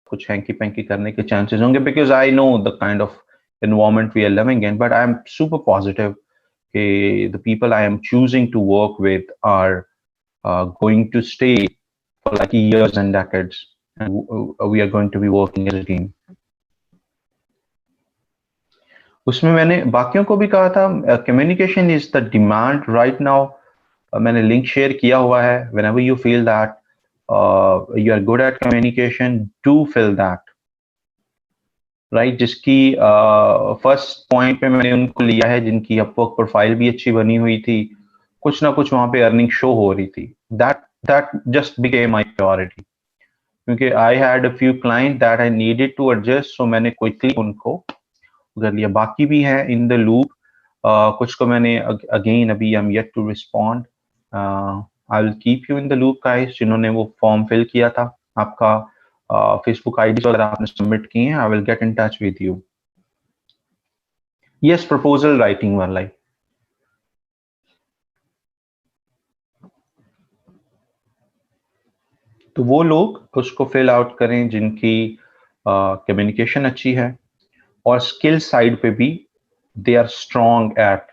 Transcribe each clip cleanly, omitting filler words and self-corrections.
कुछ hanky panky करने के चांसेस होंगे, because I know the kind of environment we are living in, but I'm super positive the people I am choosing to work with are going to stay for like years and decades, and we are going to be working as a team. उसमें मैंने बाकियों को भी कहा था, communication is the demand right now. मैंने link share किया हुआ है. whenever you feel that you are good at communication, do fill that. Right, जिसकी फर्स्ट पॉइंट पे मैंने उनको लिया है जिनकी अपवर्क प्रोफाइल भी अच्छी बनी हुई थी, कुछ ना कुछ वहां पे अर्निंग शो हो रही थी. That just became my priority, क्योंकि I had a few client that I needed to adjust, so मैंने क्विकली उनको कर लिया. बाकी भी है इन द लूप. कुछ को मैंने अगेन अभी I am yet to respond. I will keep you in the loop guys, जिन्होंने वो फॉर्म फिल किया था. आपका फेसबुक आईडी वगैरह आपने सबमिट किए हैं. I will get in touch with you. Yes, proposal writing वाला ही. तो वो लोग उसको फिल आउट करें जिनकी कम्युनिकेशन अच्छी है और स्किल साइड पे भी they are strong at,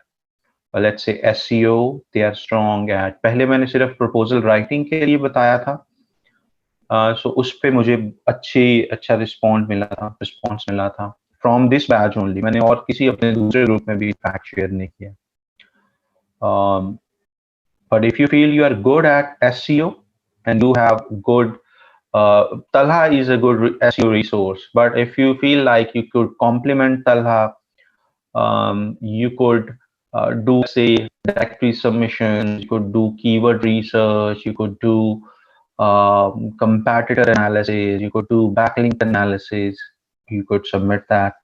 let's say SEO, they are strong at. पहले मैंने सिर्फ प्रपोजल राइटिंग के लिए बताया था, सो उस पे मुझे अच्छा रिस्पॉन्स मिला था फ्रॉम दिस बैच ओनली. मैंने और किसी अपने दूसरे ग्रुप में भी फैक्ट शेयर नहीं किया. But if you feel you are good at SEO and you have good Talha is a good SEO resource, but if you feel like you could complement Talha, you could do, say, directory submissions, you could do keyword research, you could do competitor analysis, you could do backlink analysis, you could submit that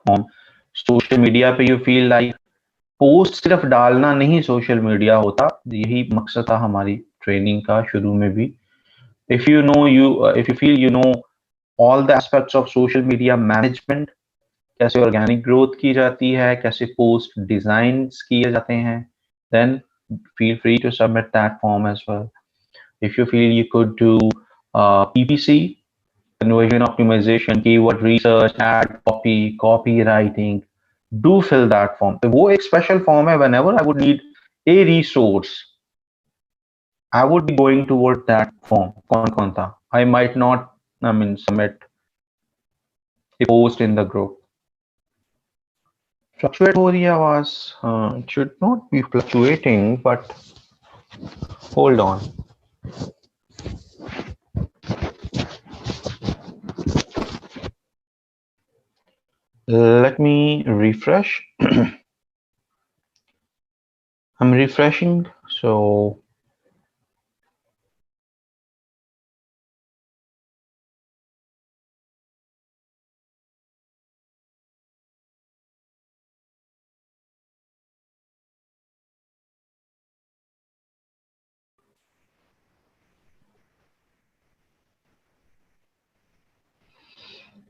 on social media पे. You feel like post सिर्फ डालना नहीं social media होता, यही मकसद था हमारी training का शुरू में भी. if you feel you know all the aspects of social media management, कैसे ऑर्गेनिक ग्रोथ की जाती है, कैसे पोस्ट डिजाइन किए जाते हैं, then feel free to submit that form as well. If you feel you could do PPC, conversion optimization, keyword research, ad copy, copywriting, do fill that form. वो एक special form है. whenever I would need a resource, I would be going toward that form. कौन था? I might not, submit a post in the group. Fluctuate हो रही है आवाज. It should not be fluctuating, but hold on. Let me refresh. I'm refreshing, so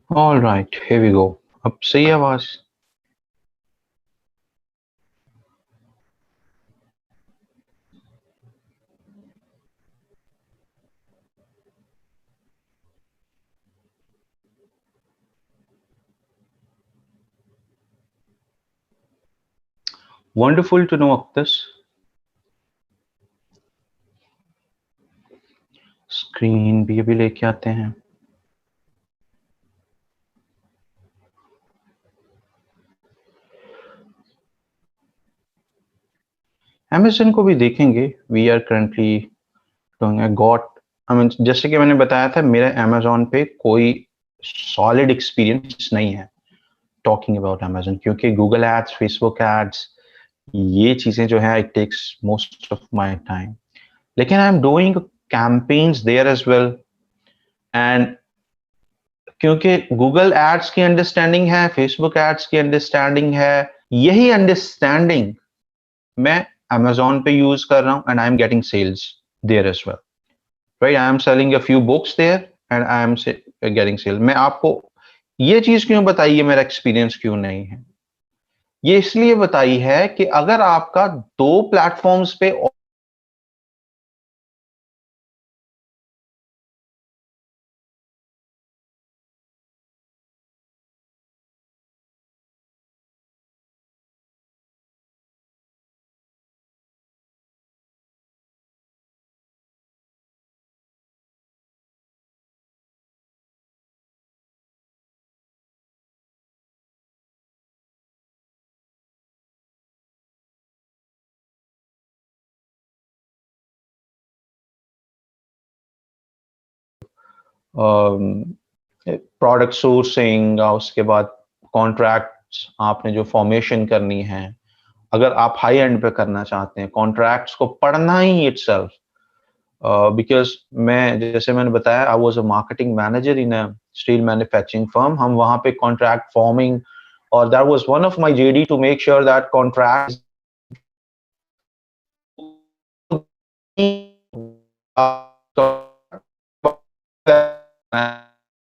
all right, here we go. अब सही है आवाज. Wonderful to know this. Screen भी अभी लेके आते हैं. Amazon को भी देखेंगे. We are currently doing got, जैसे कि मैंने बताया था, मेरा Amazon पे कोई सॉलिड एक्सपीरियंस नहीं है टॉकिंग अबाउट Amazon, क्योंकि गूगल एड्स, फेसबुक एड्स, ये चीजें जो है it takes most of my time. लेकिन I am doing campaigns there as well, and क्योंकि गूगल एड्स की अंडरस्टैंडिंग है, फेसबुक एड्स की अंडरस्टैंडिंग है, यही अंडरस्टैंडिंग मैं Amazon पे यूज कर रहा हूं, and I am getting sales there as well. Right, I am selling a few books there and I am getting sale. मैं आपको ये चीज क्यों बताई है, मेरा एक्सपीरियंस क्यों नहीं है, ये इसलिए बताई है कि अगर आपका 2 प्लेटफॉर्म्स पे प्रोडक्ट सोर्सिंग, उसके बाद कॉन्ट्रैक्ट्स आपने जो फॉर्मेशन करनी है, अगर आप हाई एंड पे करना चाहते हैं, कॉन्ट्रैक्ट्स को पढ़ना ही इटसेल्फ, बिकॉज जैसे मैंने बताया, I was a marketing manager in a steel manufacturing firm. हम वहां पे कॉन्ट्रैक्ट फॉर्मिंग, और that was one of my JD to make sure that contract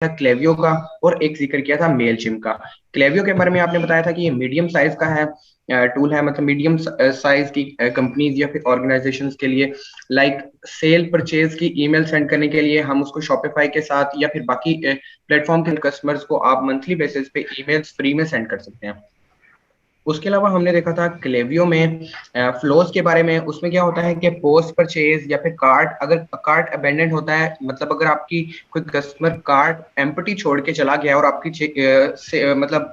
Klaviyo का, और एक जिक्र किया था मेलचिम्प का। क्लेवियो के बारे में आपने बताया था कि ये मीडियम साइज का है, टूल है, मतलब मीडियम साइज की कंपनीज या फिर ऑर्गेनाइजेशंस के लिए, लाइक सेल परचेज की ईमेल सेंड करने के लिए हम उसको शॉपिफाई के साथ या फिर बाकी प्लेटफॉर्म के कस्टमर्स को आप मंथली बेसिस पे ईमेल्स फ्री में सेंड कर सकते हैं। उसके अलावा हमने देखा था क्लेवियो में फ्लोज के बारे में। उसमें क्या होता है कि पोस्ट परचेज या फिर कार्ट, अगर कार्ट अबेंडेंट होता है, मतलब अगर आपकी कोई कस्टमर कार्ट एम्प्टी छोड़ के चला गया और आपकी मतलब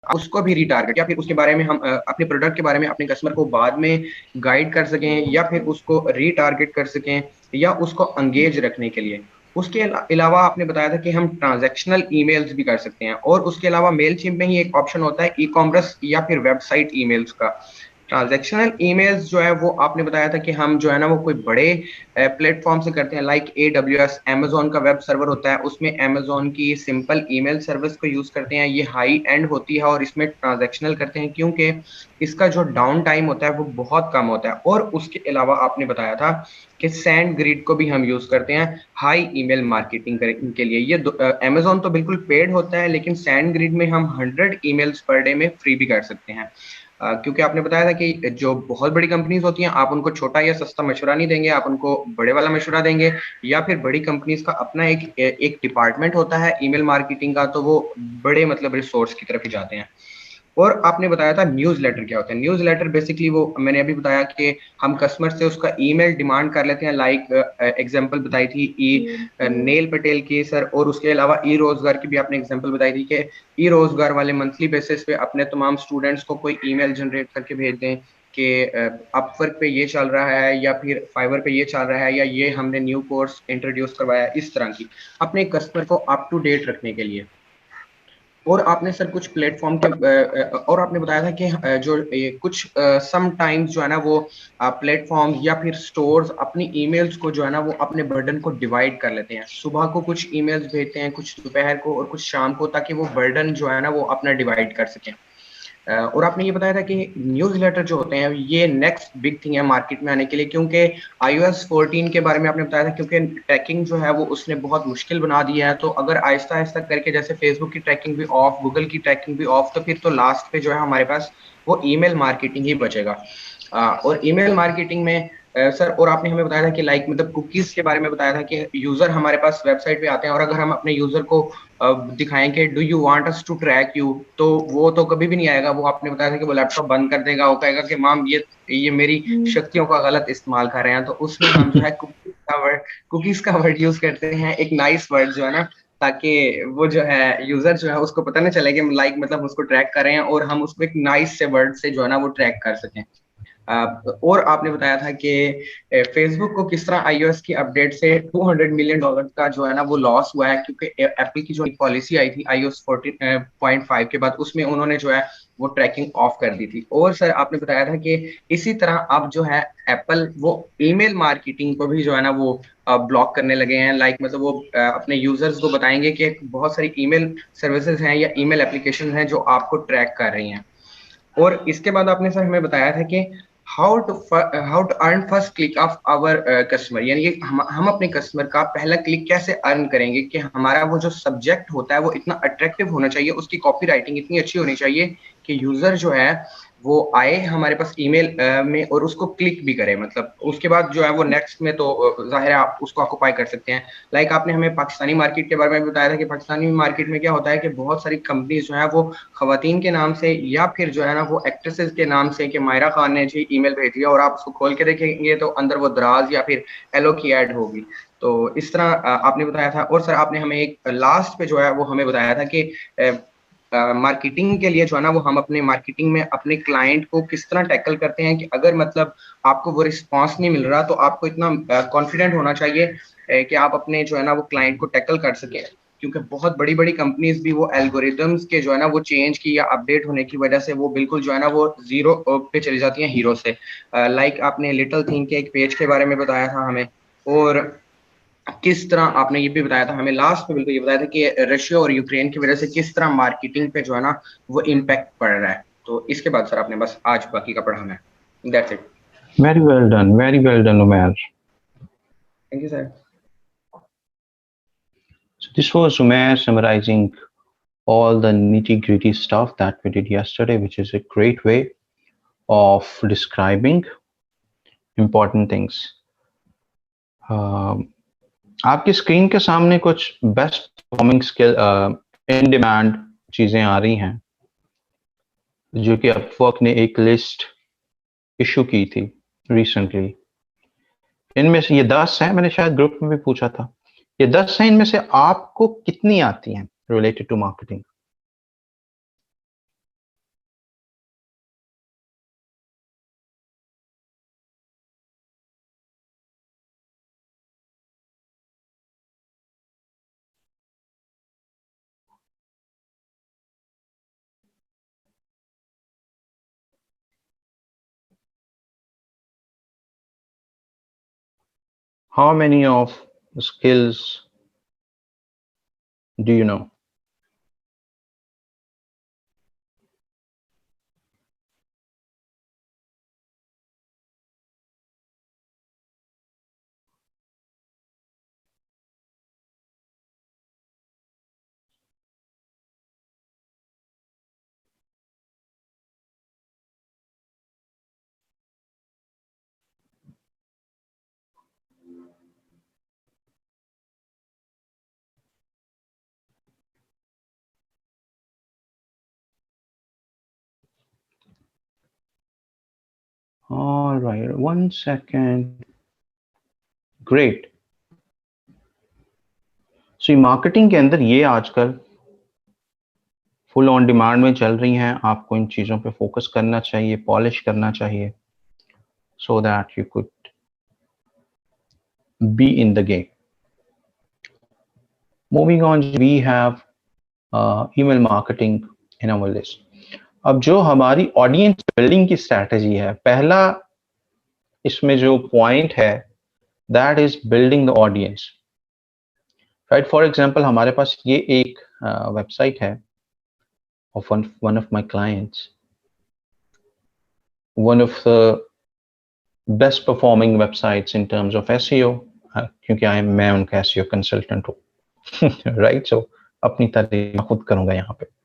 उसको भी रिटारगेट या फिर उसके बारे में हम अपने प्रोडक्ट के बारे में अपने कस्टमर को बाद में गाइड कर सकें या फिर उसको रिटारगेट कर सकें या उसको एंगेज रखने के लिए। उसके अलावा आपने बताया था कि हम ट्रांजैक्शनल ईमेल्स भी कर सकते हैं, और उसके अलावा मेलचिम्प में ही एक ऑप्शन होता है ई कॉमर्स या फिर वेबसाइट ईमेल्स का। ट्रांजैक्शनल ईमेल्स जो है वो आपने बताया था कि हम जो है ना वो कोई बड़े प्लेटफॉर्म से करते हैं, लाइक AWS, अमेजोन का वेब सर्वर होता है, उसमें अमेजोन की सिंपल ईमेल सर्विस को यूज करते हैं। ये हाई एंड होती है और इसमें ट्रांजैक्शनल करते हैं क्योंकि इसका जो डाउन टाइम होता है वो बहुत कम होता है। और उसके अलावा आपने बताया था कि सैंड ग्रिड को भी हम यूज करते हैं हाई ईमेल मार्केटिंग के लिए। ये अमेजोन तो बिल्कुल पेड होता है, लेकिन सैंड ग्रिड में हम 100 ईमेल्स पर डे में फ्री भी कर सकते हैं। क्योंकि आपने बताया था कि जो बहुत बड़ी कंपनीज होती हैं, आप उनको छोटा या सस्ता मशवरा नहीं देंगे, आप उनको बड़े वाला मशवरा देंगे। या फिर बड़ी कंपनीज का अपना एक डिपार्टमेंट होता है ईमेल मार्केटिंग का, तो वो बड़े मतलब रिसोर्स की तरफ ही जाते हैं। और आपने बताया था न्यूज़लेटर क्या होता है। न्यूज़लेटर बेसिकली वो मैंने अभी बताया कि हम कस्टमर से उसका ईमेल डिमांड कर लेते हैं, लाइक एग्जांपल बताई थी नेल पटेल की सर, और उसके अलावा ई रोजगार की भी आपने एग्जांपल बताई थी कि ई रोजगार वाले मंथली बेसिस पे अपने तमाम स्टूडेंट्स को कोई ईमेल जनरेट करके भेज दें कि अपवर्क पे ये चल रहा है या फिर फाइवर पे ये चल रहा है या ये हमने न्यू कोर्स इंट्रोड्यूस करवाया है, इस तरह की अपने कस्टमर को अप टू डेट रखने के लिए। और आपने सर कुछ प्लेटफॉर्म के और आपने बताया था कि जो कुछ सम टाइम्स जो है ना वो प्लेटफॉर्म या फिर स्टोर्स अपनी ईमेल्स को जो है ना वो अपने बर्डन को डिवाइड कर लेते हैं। सुबह को कुछ ईमेल्स भेजते हैं, कुछ दोपहर को और कुछ शाम को, ताकि वो बर्डन जो है ना वो अपना डिवाइड कर सकें। और आपने ये बताया था कि न्यूज़लेटर जो होते हैं ये नेक्स्ट बिग थिंग है मार्केट में आने के लिए, क्योंकि iOS 14 के बारे में आपने बताया था, क्योंकि ट्रैकिंग जो है वो उसने बहुत मुश्किल बना दिया है। तो अगर आहिस्ता आहिस्ता करके जैसे फेसबुक की ट्रैकिंग भी ऑफ, गूगल की ट्रैकिंग भी ऑफ, तो फिर तो लास्ट पे जो है हमारे पास वो ईमेल मार्केटिंग ही बचेगा। और ईमेल मार्केटिंग में सर, और आपने हमें बताया था कि लाइक मतलब कुकीज के बारे में बताया था कि यूजर हमारे पास वेबसाइट पे आते हैं और अगर हम अपने यूजर को दिखाएं कि do you want us to track you, तो वो तो कभी भी नहीं आएगा। वो आपने बताया था कि वो लैपटॉप बंद कर देगा, वो कहेगा कि माम ये मेरी शक्तियों का गलत इस्तेमाल कर रहे हैं। तो उसमें हम जो है कुकीज का वर्ड यूज करते हैं, एक नाइस वर्ड जो है ना, ताकि वो जो है यूजर जो है उसको पता नहीं चले कि लाइक मतलब उसको ट्रैक कर रहे हैं, और हम उसको एक नाइस से वर्ड से जो है ना वो ट्रैक कर सकें। और आपने बताया था कि फेसबुक को किस तरह iOS की अपडेट से $200 मिलियन का जो है ना वो लॉस हुआ है, क्योंकि एप्पल की जो पॉलिसी आई थी iOS 14.5 के बाद, उसमें उन्होंने जो है वो ट्रैकिंग ऑफ कर दी थी। और सर आपने बताया था कि इसी तरह अब जो है एप्पल वो ईमेल मार्केटिंग को भी जो है ना वो ब्लॉक करने लगे हैं। लाइक मतलब वो अपने यूजर्स को बताएंगे कि बहुत सारी ईमेल सर्विसेज हैं या ईमेल एप्लीकेशन हैं जो आपको ट्रैक कर रही हैं। और इसके बाद आपने सर हमें बताया था कि how to earn first click of our customer, यानी कि हम अपने कस्टमर का पहला क्लिक कैसे अर्न करेंगे, कि हमारा वो जो सब्जेक्ट होता है वो इतना अट्रैक्टिव होना चाहिए, उसकी कॉपी राइटिंग इतनी अच्छी होनी चाहिए कि यूजर जो है वो आए हमारे पास ईमेल में और उसको क्लिक भी करें, मतलब उसके बाद जो है वो नेक्स्ट में तो जाहिर है आप उसको ऑक्यूपाई कर सकते हैं। लाइक आपने हमें पाकिस्तानी मार्केट के बारे में बताया था कि पाकिस्तानी मार्केट में क्या होता है कि बहुत सारी कंपनीज जो है वो खवातीन के नाम से या फिर जो है ना वो एक्ट्रेसेस के नाम से कि मायरा खान ने जी ईमेल भेज दिया, और आप उसको खोल के देखेंगे तो अंदर वो दराज या फिर एलो की ऐड होगी। तो इस तरह आपने बताया था। और सर आपने हमें एक लास्ट पे जो है वो हमें बताया था कि मार्केटिंग के लिए जो है ना वो हम अपने मार्केटिंग में अपने क्लाइंट को किस तरह टैकल करते हैं कि अगर मतलब आपको वो रिस्पांस नहीं मिल रहा तो आपको इतना कॉन्फिडेंट होना चाहिए कि आप अपने जो है ना वो क्लाइंट को टैकल कर सके, क्योंकि बहुत बड़ी बड़ी कंपनीज भी वो एल्गोरिदम्स के जो है ना वो चेंज की या अपडेट होने की वजह से वो बिल्कुल जो है ना वो जीरो पे चली जाती हैं हीरो से। लाइक आपने लिटिल थिंग के एक पेज के बारे में बताया था हमें, और किस तरह आपने ये भी बताया था हमें लास्ट में, बिल्कुल ये बताया था कि रशिया और यूक्रेन की वजह से किस तरह मार्केटिंग पे जो है ना वो इम्पैक्ट पड़ रहा है। तो इसके बाद सर आपने बस आज बाकी का पढ़ाना है। That's it. Very well done, Umair. Thank you sir. So this was Umair summarizing all the nitty-gritty stuff that we did yesterday, which is a great way of describing important things. आपकी screen के सामने कुछ best performing skill in demand चीजें आ रही हैं जो कि Upwork ने एक लिस्ट इशू की थी रिसेंटली। इनमें से ये 10 हैं, मैंने शायद ग्रुप में भी पूछा था, ये 10 हैं, इनमें से आपको कितनी आती हैं related to marketing? How many of the skills do you know? All right, 1 second. Great. So marketing के अंदर ये आजकल फुल ऑन डिमांड में चल रही हैं, आपको इन चीजों पे फोकस करना चाहिए, पॉलिश करना चाहिए, so that you could be in the game. Moving on, we have email marketing in our list. अब जो हमारी ऑडियंस बिल्डिंग की स्ट्रैटेजी है, पहला इसमें जो पॉइंट है that is building the audience, right? For example हमारे पास ये एक वेबसाइट है of one of my clients, one of the best performing websites in terms of SEO, क्योंकि मैं उनका एसईओ कंसल्टेंट हूँ, राइट? सो अपनी तारीफ खुद करूंगा यहाँ पे।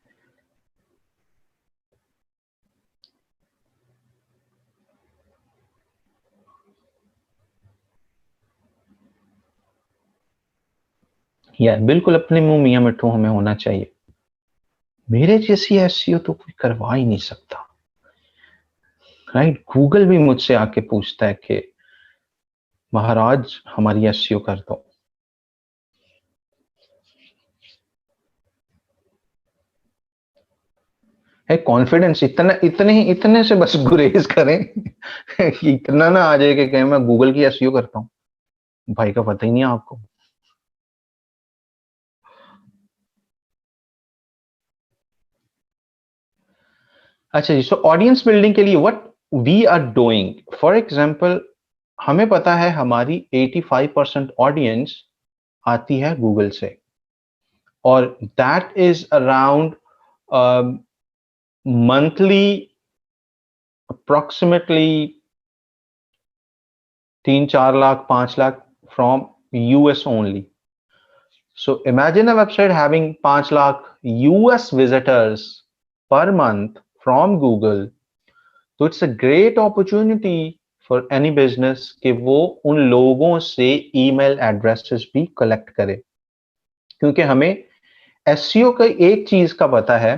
यार बिल्कुल अपने मुंह मियां मिट्ठू हमें होना चाहिए, मेरे जैसी एसईओ तो कोई करवा ही नहीं सकता, राइट? गूगल भी मुझसे आके पूछता है कि महाराज हमारी एसईओ कर दो। है कॉन्फिडेंस, इतने से बस गुरेज करें कि इतना ना आ जाए कि कहीं मैं गूगल की एसईओ करता हूँ, भाई का पता ही नहीं आपको। अच्छा जी, सो ऑडियंस बिल्डिंग के लिए what we are doing, for example हमें पता है हमारी 85% ऑडियंस आती है गूगल से, और that is around monthly approximately 3-4 lakh 5 lakh from US only. So imagine a website having 5 lakh US visitors per month from Google. तो it's a great opportunity for any business कि वो उन लोगों से ईमेल एड्रेसेस भी कलेक्ट करे, क्योंकि हमें एसईओ का एक चीज का पता है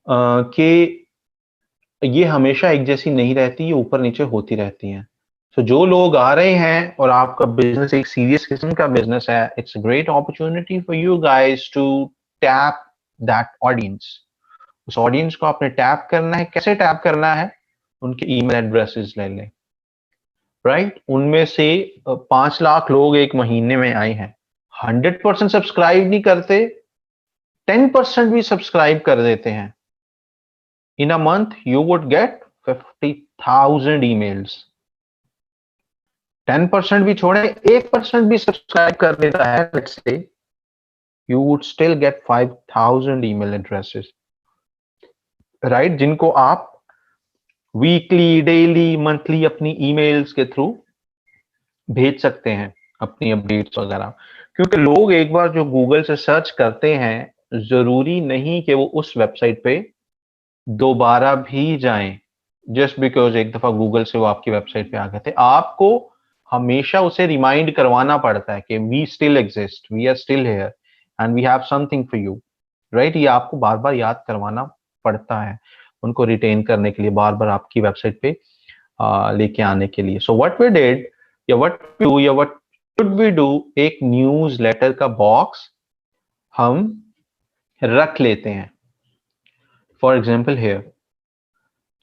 कि ये हमेशा एक जैसी नहीं रहती, ये ऊपर नीचे होती रहती हैं। तो जो लोग आ रहे हैं और आपका बिजनेस एक सीरियस किस्म का बिजनेस है, it's a great opportunity for you guys to tap that audience. उस ऑडियंस को आपने टैप करना है। कैसे टैप करना है? उनके ईमेल एड्रेसेस ले लें, राइट? उनमें से 5 लाख लोग एक महीने में आए हैं, 100% सब्सक्राइब नहीं करते, 10% भी सब्सक्राइब कर देते हैं, in a month you would get 50,000 emails. 10% भी छोड़े, 1% भी सब्सक्राइब कर देता है, let's say, you would still get 5,000 email addresses, right? जिनको आप वीकली, डेली, मंथली अपनी ईमेल्स के थ्रू भेज सकते हैं अपनी अपडेट्स वगैरह। क्योंकि लोग एक बार जो गूगल से सर्च करते हैं, जरूरी नहीं कि वो उस वेबसाइट पे दोबारा भी जाएं, जस्ट बिकॉज एक दफा गूगल से वो आपकी वेबसाइट पे आ गए थे। आपको हमेशा उसे रिमाइंड करवाना पड़ता है कि we still exist, we are still here and we have something for you, right? ये आपको बार बार याद करवाना पड़ता है उनको रिटेन करने के लिए, बार बार आपकी वेबसाइट पे लेके आने के लिए। सो व्हाट वी डिड, या व्हाट वी डू, या व्हाट शुड वी डू, एक न्यूज लेटर का बॉक्स हम रख लेते हैं। फॉर एग्जाम्पल हेयर,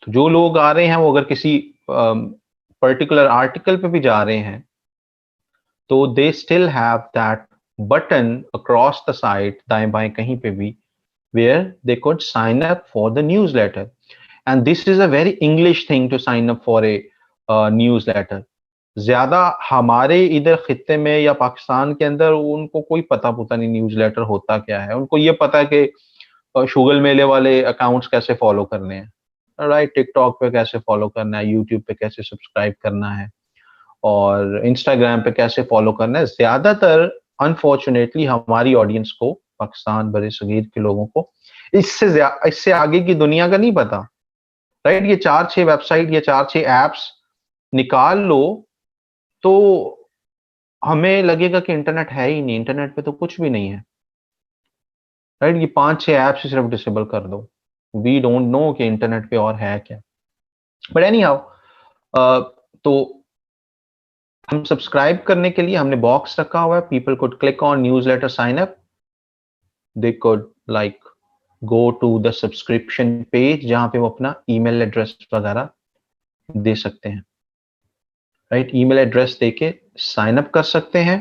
तो जो लोग आ रहे हैं वो अगर किसी पर्टिकुलर आर्टिकल पे भी जा रहे हैं, तो they still have that button across the site, दाएं बाएं कहीं पे भी, where they could sign up for the newsletter. And this is a very English thing to sign up for a newsletter. ज्यादा हमारे इधर खित्ते में या पाकिस्तान के अंदर उनको कोई पता नहीं न्यूज़लेटर होता क्या है। उनको ये पता है कि शुगल मेले वाले अकाउंट्स कैसे फॉलो करने हैं, राइट? टिकटॉक पे कैसे फॉलो करना है, यूट्यूब पे कैसे सब्सक्राइब करना है, और इंस्टाग्राम पे कैसे फॉलो करना है। ज्यादातर अनफॉर्चुनेटली हमारी ऑडियंस को, पाकिस्तान बड़े सगीर के लोगों को, इससे आगे की दुनिया का नहीं पता, राइट? ये 4-6 वेबसाइट या 4-6 एप्स निकाल लो तो हमें लगेगा कि इंटरनेट है ही नहीं, इंटरनेट पे तो कुछ भी नहीं है, राइट? ये 5-6 ऐप्स सिर्फ डिसेबल कर दो, वी डोंट नो कि इंटरनेट पे और है क्या। बट एनी हाउ, तो हम सब्सक्राइब करने के लिए हमने बॉक्स रखा हुआ है। People could click on newsletter sign up, they could like go to the subscription page जहां पे वो अपना ईमेल एड्रेस वगैरह दे सकते हैं, राइट? ईमेल एड्रेस देके साइन अप कर सकते हैं।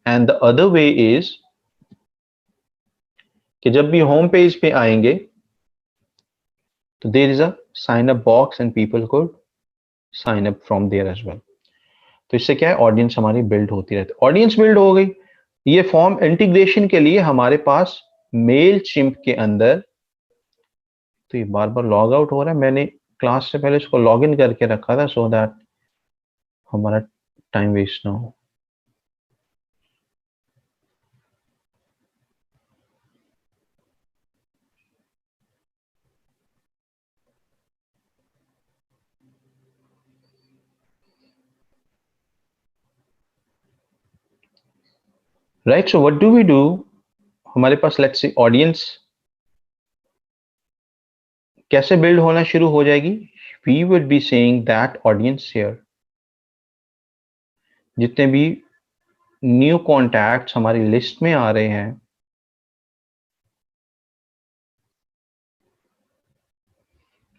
And the other way is कि जब भी होम पेज पे आएंगे तो there is a sign up box and people could sign up from there as well. तो इससे क्या है, ऑडियंस हमारी बिल्ड होती रहती है। ऑडियंस बिल्ड हो गई। ये फॉर्म इंटीग्रेशन के लिए हमारे पास मेल चिम्प के अंदर, तो ये बार बार लॉग आउट हो रहा है, मैंने क्लास से पहले इसको लॉग इन करके रखा था सो दैट हमारा टाइम वेस्ट ना हो। Right, so what do we do, हमारे पास लेट्स से ऑडियंस कैसे बिल्ड होना शुरू हो जाएगी। We would be saying that audience here, जितने भी न्यू कॉन्टैक्ट्स हमारी लिस्ट में आ रहे हैं,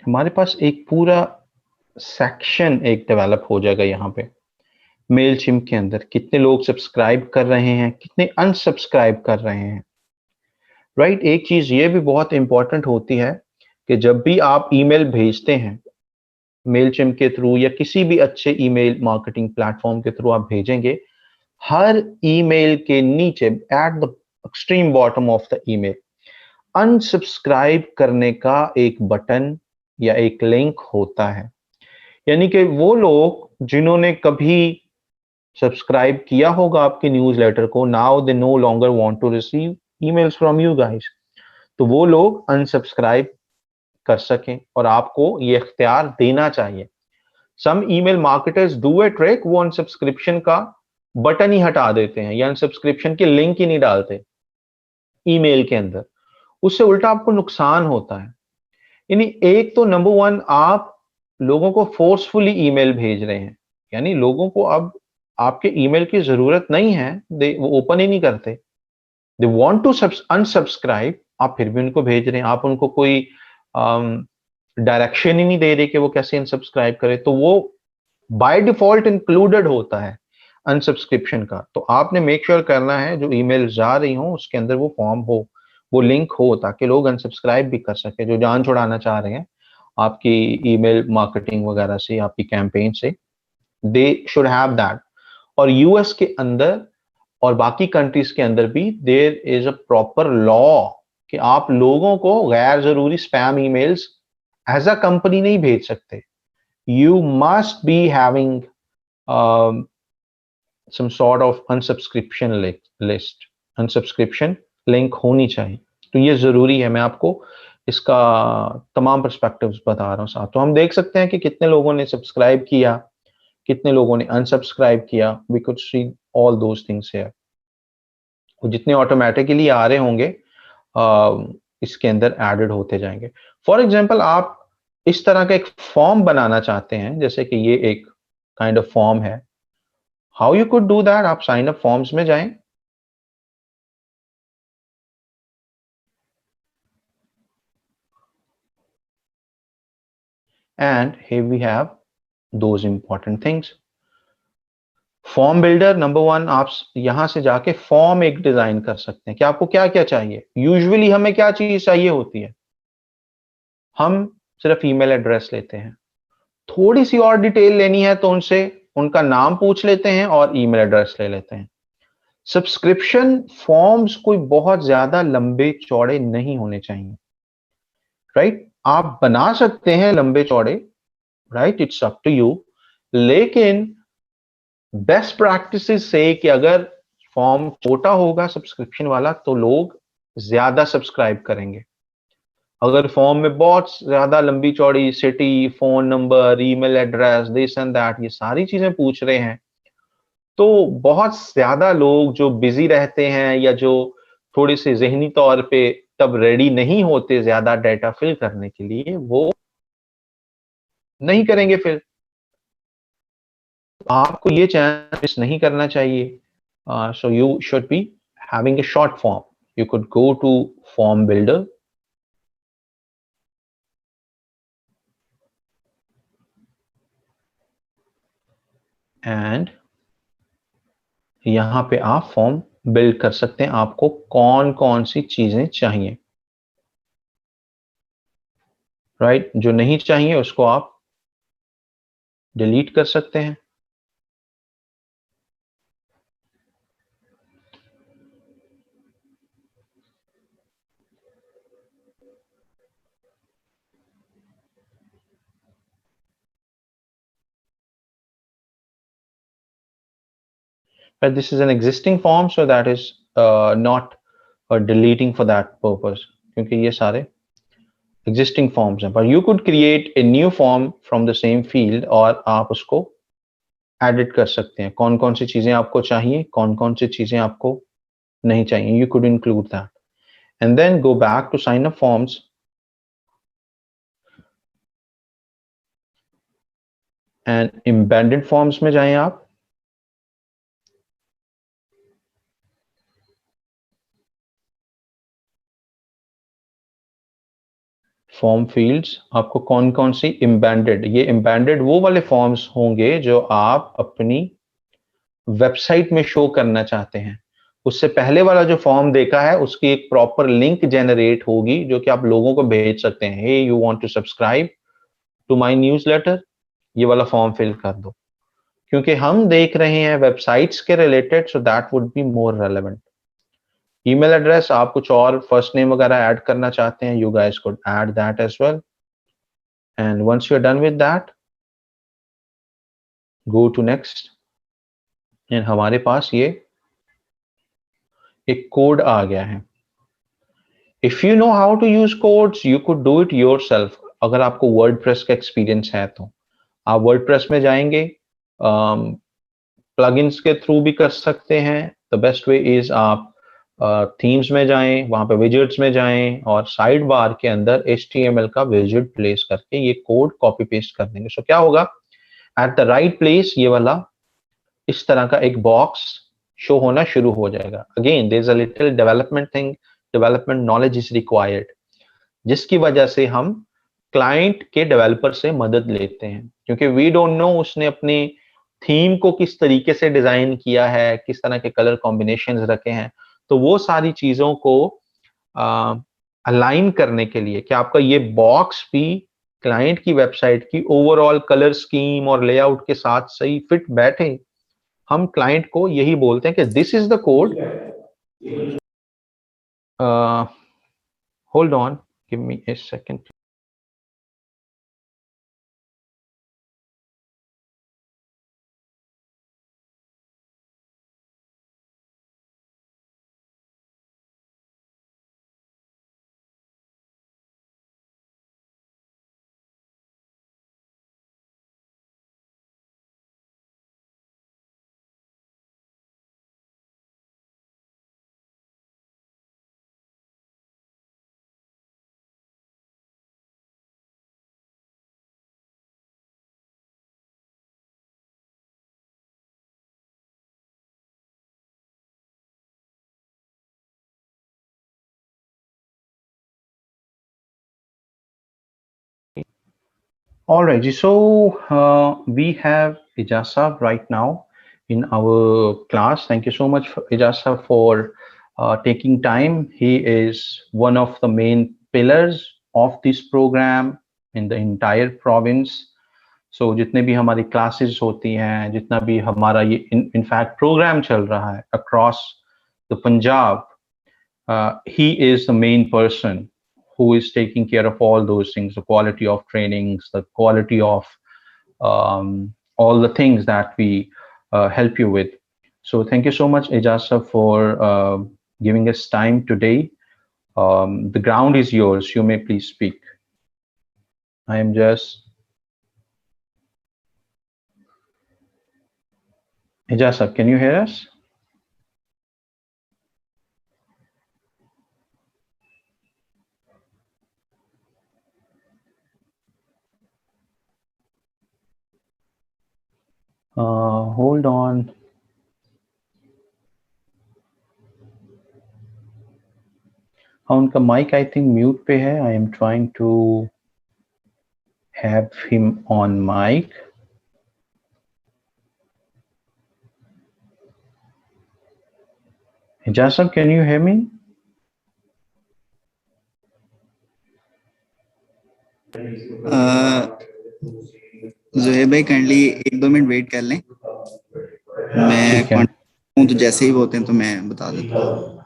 हमारे पास एक पूरा सेक्शन एक डेवलप हो जाएगा यहाँ पे मेल चिम के अंदर। कितने लोग सब्सक्राइब कर रहे हैं, कितने अनसब्सक्राइब कर रहे हैं, राइट? एक चीज ये भी बहुत इंपॉर्टेंट होती है कि जब भी आप ईमेल भेजते हैं मेल चिम के थ्रू या किसी भी अच्छे ईमेल मार्केटिंग प्लेटफॉर्म के थ्रू आप भेजेंगे, हर ईमेल के नीचे at the extreme bottom of the email unsubscribe करने का एक बटन या एक लिंक होता है। यानी कि वो लोग जिन्होंने कभी सब्सक्राइब किया होगा आपके न्यूज़लेटर को, now they no longer want to receive emails from you guys, तो वो लोग अनसब्सक्राइब कर सकें और आपको ये इख्तियार देना चाहिए। Some email marketers do a trick, वो अनसब्सक्रिप्शन का बटन ही हटा देते हैं या अनसब्सक्रिप्शन की लिंक ही नहीं डालते ईमेल के अंदर, उससे उल्टा आपको नुकसान होता है। यानी एक तो नंबर वन, आप लोगों को फोर्सफुली ईमेल भेज रहे हैं, यानी लोगों को अब आपके ईमेल की जरूरत नहीं है, वो ओपन ही नहीं करते, दे वांट टू अनसब्सक्राइब, आप फिर भी उनको भेज रहे हैं, आप उनको कोई डायरेक्शन ही नहीं दे रहे कि वो कैसे अनसब्सक्राइब करे, तो वो बाय डिफॉल्ट इंक्लूडेड होता है अनसब्सक्रिप्शन का। तो आपने मेक श्योर करना है जो ईमेल जा रही हो उसके अंदर वो फॉर्म हो, वो लिंक हो, ताकि लोग अनसब्सक्राइब भी कर सके जो जान छुड़ाना चाह रहे हैं आपकी ईमेल मार्केटिंग वगैरह से, आपकी कैंपेन से, दे शुड हैव दैट। और यूएस के अंदर और बाकी कंट्रीज के अंदर भी there is a proper law कि आप लोगों को गैर जरूरी spam emails as a company नहीं भेज सकते। You must be having some sort of unsubscription list, unsubscription link होनी चाहिए। तो ये जरूरी है, मैं आपको इसका तमाम पर्सपेक्टिव्स बता रहा हूँ साथ। तो हम देख सकते हैं कि कितने लोगों ने सब्सक्राइब किया, कितने लोगों ने अनसब्सक्राइब किया, we could see all those things here. जितने ऑटोमेटिकली आ रहे होंगे इसके अंदर एडेड होते जाएंगे। फॉर एग्जाम्पल, आप इस तरह का एक फॉर्म बनाना चाहते हैं, जैसे कि ये एक काइंड ऑफ फॉर्म है। How you could do that, आप साइन अप फॉर्म्स में जाएं, and here we have those important things. Form builder number one, आप यहां से जाके फॉर्म एक डिजाइन कर सकते हैं कि आपको क्या क्या चाहिए। यूजुअली हमें क्या चीज चाहिए होती है, हम सिर्फ ईमेल एड्रेस लेते हैं, थोड़ी सी और डिटेल लेनी है तो उनसे उनका नाम पूछ लेते हैं और ईमेल एड्रेस ले लेते हैं। सब्सक्रिप्शन फॉर्म्स कोई बहुत ज्यादा लंबे चौड़े नहीं होने चाहिए, राइट? आप बना सकते हैं लंबे चौड़े, right, it's up to you, लेकिन बेस्ट प्रैक्टिस से कि अगर फॉर्म छोटा होगा सब्सक्रिप्शन वाला तो लोग ज्यादा सब्सक्राइब करेंगे। अगर फॉर्म में बहुत ज्यादा लंबी चौड़ी city, phone number, email address, this and that, ये सारी चीजें पूछ रहे हैं, तो बहुत ज्यादा लोग जो बिजी रहते हैं या जो थोड़े से जहनी तौर पे तब रेडी नहीं होते ज्यादा डाटा फिल करने के लिए, वो नहीं करेंगे फिर। आपको ये चांस मिस नहीं करना चाहिए। So you should be having a short form. You could go to form builder and यहां पे आप फॉर्म बिल्ड कर सकते हैं, आपको कौन कौन सी चीजें चाहिए, राइट? जो नहीं चाहिए उसको आप डिलीट कर सकते हैं। But this is an existing form, so that is not deleting for that purpose, क्योंकि ये सारे existing forms हैं। But you could create a new form from the same field और आप उसको एडिट कर सकते हैं, कौन कौन सी चीजें आपको चाहिए, कौन कौन सी चीजें आपको नहीं चाहिए। You could include that and then go back to sign up forms and embedded forms में जाएं आप। फॉर्म फील्ड्स, आपको कौन कौन सी एम्बेडेड, ये एम्बेडेड वो वाले फॉर्म्स होंगे जो आप अपनी वेबसाइट में शो करना चाहते हैं। उससे पहले वाला जो फॉर्म देखा है उसकी एक प्रॉपर लिंक जनरेट होगी जो कि आप लोगों को भेज सकते हैं, hey you want to subscribe to my newsletter, ये वाला फॉर्म फिल कर दो। क्योंकि हम देख रहे हैं वेबसाइट्स के related, so that would be more relevant. Email address, आप कुछ और फर्स्ट नेम वगैरह ऐड करना चाहते हैं, you guys could add that as well. And once you are done with that, go to next. And हमारे पास ये एक कोड आ गया है। If you know how to use codes you could do it yourself. अगर आपको WordPress का एक्सपीरियंस है तो आप वर्डप्रेस में जाएंगे, प्लगइन्स के थ्रू भी कर सकते हैं। द बेस्ट वे इज आप थीम्स में जाएं, वहां पे विजेट्स में जाएं और साइड बार के अंदर HTML का विजेट प्लेस करके ये कोड कॉपी पेस्ट कर देंगे। सो क्या होगा, एट द राइट प्लेस ये वाला इस तरह का एक बॉक्स शो होना शुरू हो जाएगा। Again there is a little development thing, development knowledge is required, जिसकी वजह से हम क्लाइंट के डेवलपर से मदद लेते हैं, क्योंकि वी डोंट नो उसने अपनी थीम को किस तरीके से डिजाइन किया है, किस तरह के कलर कॉम्बिनेशंस रखे हैं। तो वो सारी चीजों को अलाइन करने के लिए कि आपका ये बॉक्स भी क्लाइंट की वेबसाइट की ओवरऑल कलर स्कीम और लेआउट के साथ सही फिट बैठे, हम क्लाइंट को यही बोलते हैं कि this is the code, hold on, give me A second. Alright, so we have Ijasa right now in our class. Thank you so much, Ijasa, for taking time. He is one of the main pillars of this program in the entire province. So जितने भी हमारी classes होती हैं, जितना भी हमारा ये in fact program चल रहा है across the Punjab, he is the main person who is taking care of all those things, the quality of trainings, the quality of all the things that we help you with. So thank you so much, Ijasa, for giving us time today. The ground is yours. You may please speak. I am just... Ijasa, can you hear us? Hold on. हाँ, उनका mic I think mute पे है. I am trying to have him on mic. Ijasa, can you hear me? Zohaib भाई kindly 1-2 minute wait कर लें. मैं ठीक है. हूं तो जैसे ही होते हैं तो मैं बता देता हूँ.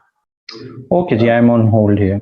ओके जी, I am on hold here.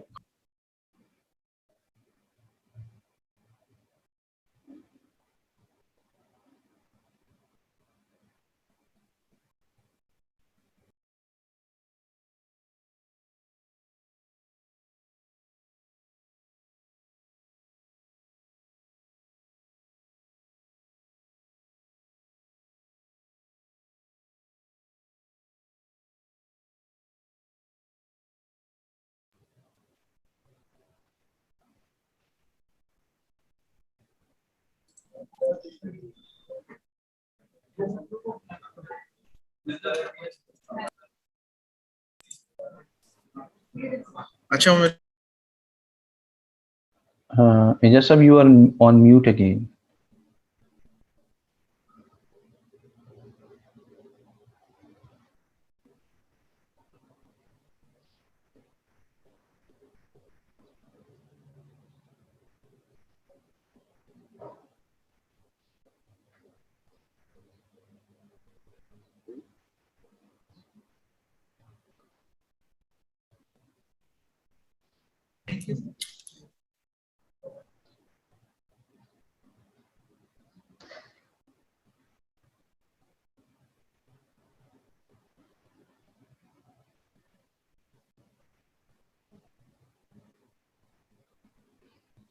अच्छा, Ijasa, you are on mute again.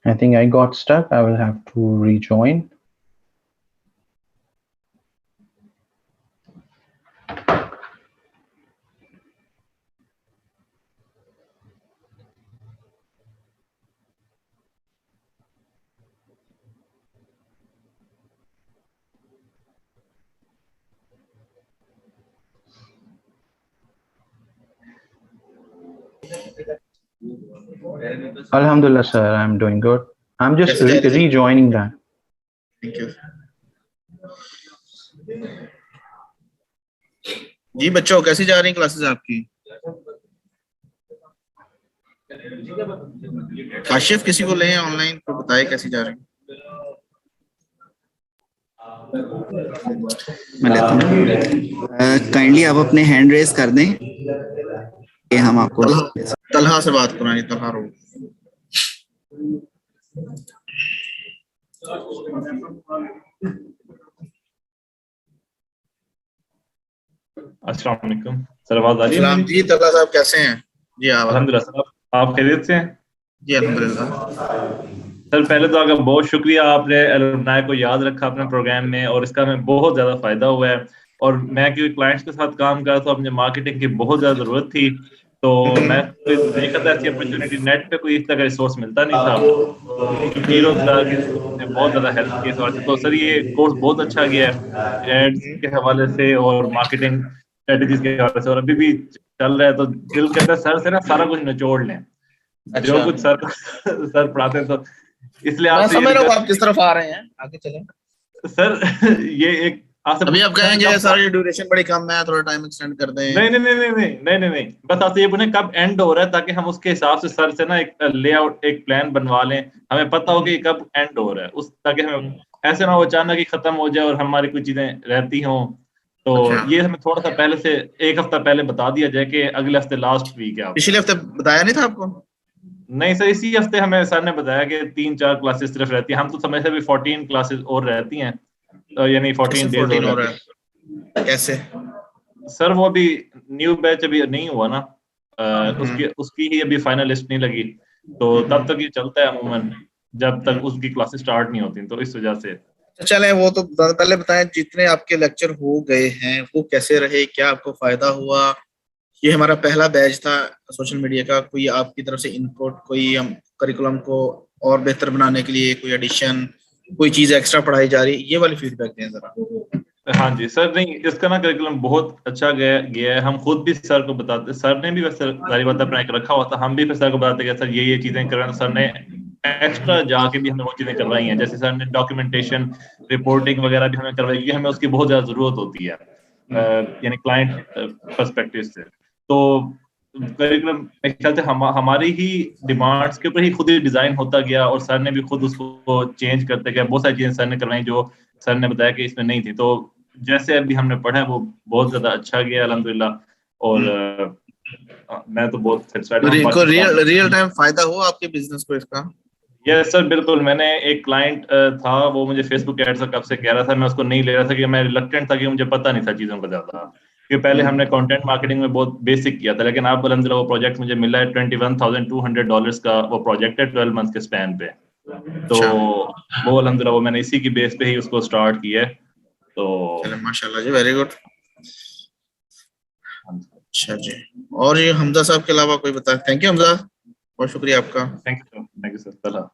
I think I got stuck. I will have to rejoin. Alhamdulillah, sir. I'm doing good. I'm just rejoining that. Thank you. जी बच्चों, कैसी जा रही classes आपकी? काशिफ किसी को लें online तो बताए कैसी जा रही? मैं लेता हूँ। काइंडली आप अपने हैंड रेज कर दें कि हम आपको तलहा से बात कराएं। तलहा रो अस्सलाम वालेकुम सर, आवाज आ रही है? सलाम जी तलहा साहब, कैसे हैं? जी अल्हम्दुलिल्लाह सर, आप खैरियत से हैं? जी अल्हम्दुलिल्लाह। सर पहले तो आपका बहुत शुक्रिया, आपने एलुमनाई को याद रखा अपने प्रोग्राम में और इसका हमें बहुत ज़्यादा फ़ायदा हुआ है। और मैं क्योंकि क्लाइंट्स के साथ काम कर रहा था, अपने मार्केटिंग की बहुत ज़्यादा ज़रूरत थी, तो मैं देखा था ऐसी अपॉर्चुनिटी नेट पे कोई इस तरह का रिसोर्स मिलता नहीं था, तो हीरो ने बहुत ज़्यादा हेल्प की इस हवाले से। तो सर ये कोर्स बहुत अच्छा गया है एड्स के हवाले से और मार्केटिंग स्ट्रेटजीज के हवाले से, और अभी भी चल रहा है। तो दिल कहता है सर से ना सारा कुछ निचोड़ लें, जो कुछ सर पढ़ाते हैं। तो इसलिए मैं आपसे समझ रहा हूँ आप किस तरफ आ रहे हैं, आगे चलें। सर ये एक अभी आप कहेंगे सर ये ड्यूरेशन बड़ी कम है, थोड़ा टाइम एक्सटेंड कर दें। नहीं, बस आपसे ये पूछें कब एंड हो रहा है, ताकि हम उसके हिसाब से सर से ना एक लेआउट, एक प्लान बनवा लें, हमें पता हो कि कब एंड हो रहा है, उस ताकि हमें ऐसे ना हो अचानक ही खत्म हो जाए और हमारी कुछ चीजें रहती हों। तो ये हमें थोड़ा सा पहले से एक हफ्ता पहले बता दिया जाए कि अगले हफ्ते लास्ट वीक है। पिछले हफ्ते बताया नहीं था आपको? नहीं सर, इसी हफ्ते हमें सर ने बताया कि 3-4 क्लासेस सिर्फ रहती हैं। हम तो समय से भी 14 क्लासेस और रहती हैं, तो यानी 14 डेज और रहती हैं। कैसे सर वो अभी न्यू बैच अभी नहीं हुआ ना, उसकी ही अभी फाइनल लिस्ट नहीं लगी, तो तब तक ये चलता है अमूमन, जब तक उसकी क्लासेस स्टार्ट नहीं होती, तो इस वजह से। चले वो तो पहले बताएं, जितने आपके लेक्चर हो गए हैं वो कैसे रहे, क्या आपको फायदा हुआ? ये हमारा पहला बैच था सोशल मीडिया का, कोई आपकी तरफ से इनपुट, कोई हम करिकुलम को और बेहतर बनाने के लिए कोई एडिशन, कोई चीज एक्स्ट्रा पढ़ाई जा रही, ये वाली फीडबैक दें जरा। हाँ जी सर, नहीं इसका ना करिकुलम बहुत अच्छा गया है। हम खुद भी सर को बताते, सर ने भी वैसे सारी बात अपना एक रखा हुआ था, हम भी फिर सर को बताते कि सर ये चीजें कर रहे हैं, सर ने एक्स्ट्रा जाके भी हमें वो चीजें करवाई हैं। जैसे सर ने डॉक्यूमेंटेशन, रिपोर्टिंग वगैरह भी हमें करवाई, क्योंकि हमें उसकी बहुत ज्यादा जरूरत होती है, यानी क्लाइंट पर्सपेक्टिव से। तो करिकुलम मेरे ख्याल से हमारी ही डिमांड्स के ऊपर ही खुद ही डिजाइन होता गया, और सर ने भी खुद उसको चेंज करते गया। बहुत सारी चीजें सर ने करवाई जो सर ने बताया कि इसमें नहीं थी, तो जैसे अभी हमने पढ़ा है वो बहुत ज्यादा अच्छा गया अल्हम्दुलिल्लाह। और मैं तो बहुत सेटिस्फाइड हूं। रियल टाइम फायदा हुआ आपके बिजनेस को इसका? यस सर बिल्कुल। मैंने एक क्लाइंट था, वो मुझे फेसबुक एड्स कब से कह रहा था, मैं उसको नहीं ले रहा था, कि मैं रिलक्टेंट था, कि मुझे पता नहीं था चीजों का ज्यादा, क्योंकि पहले हमने कंटेंट मार्केटिंग में बहुत बेसिक किया था। लेकिन अब अल्हम्दुलिल्लाह वो प्रोजेक्ट मुझे मिला है, $21,200 का वो प्रोजेक्ट है 12 मंथ के स्पैन पे। तो वो अल्हम्दुलिल्लाह वो मैंने इसी की बेस पे ही उसको स्टार्ट किया है। तो माशाल्लाह जी, वेरी गुड। अच्छा जी, और ये हमजा साहब के अलावा कोई बताए? थैंक यू हमजा, बहुत शुक्रिया आपका। Thank you sir. चला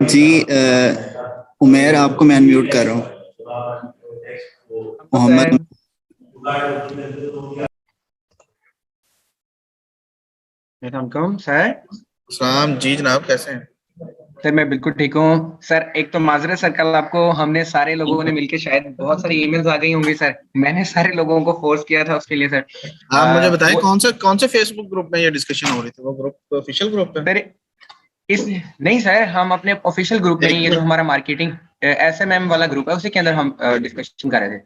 जी उमेर, आपको मैं अनम्यूट कर रहा हूँ। मोहम्मद सर। सलाम जी जनाब, कैसे हैं? सर मैं बिल्कुल ठीक हूँ सर। एक तो माजरत सर, कल आपको हमने सारे लोगों ने मिलके शायद बहुत सारी ईमेल्स आ गई होंगी सर, मैंने सारे लोगों को फोर्स किया था उसके लिए सर। आप मुझे बताएं कौन से फेसबुक ग्रुप में ये डिस्कशन हो रही थी? वो ग्रुप ऑफिशियल ग्रुप पे? सर नहीं सर, हम अपने ऑफिशियल ग्रुप में, ये जो हमारा मार्केटिंग SMM वाला ग्रुप है उसी के अंदर हम डिस्कशन कर रहे थे।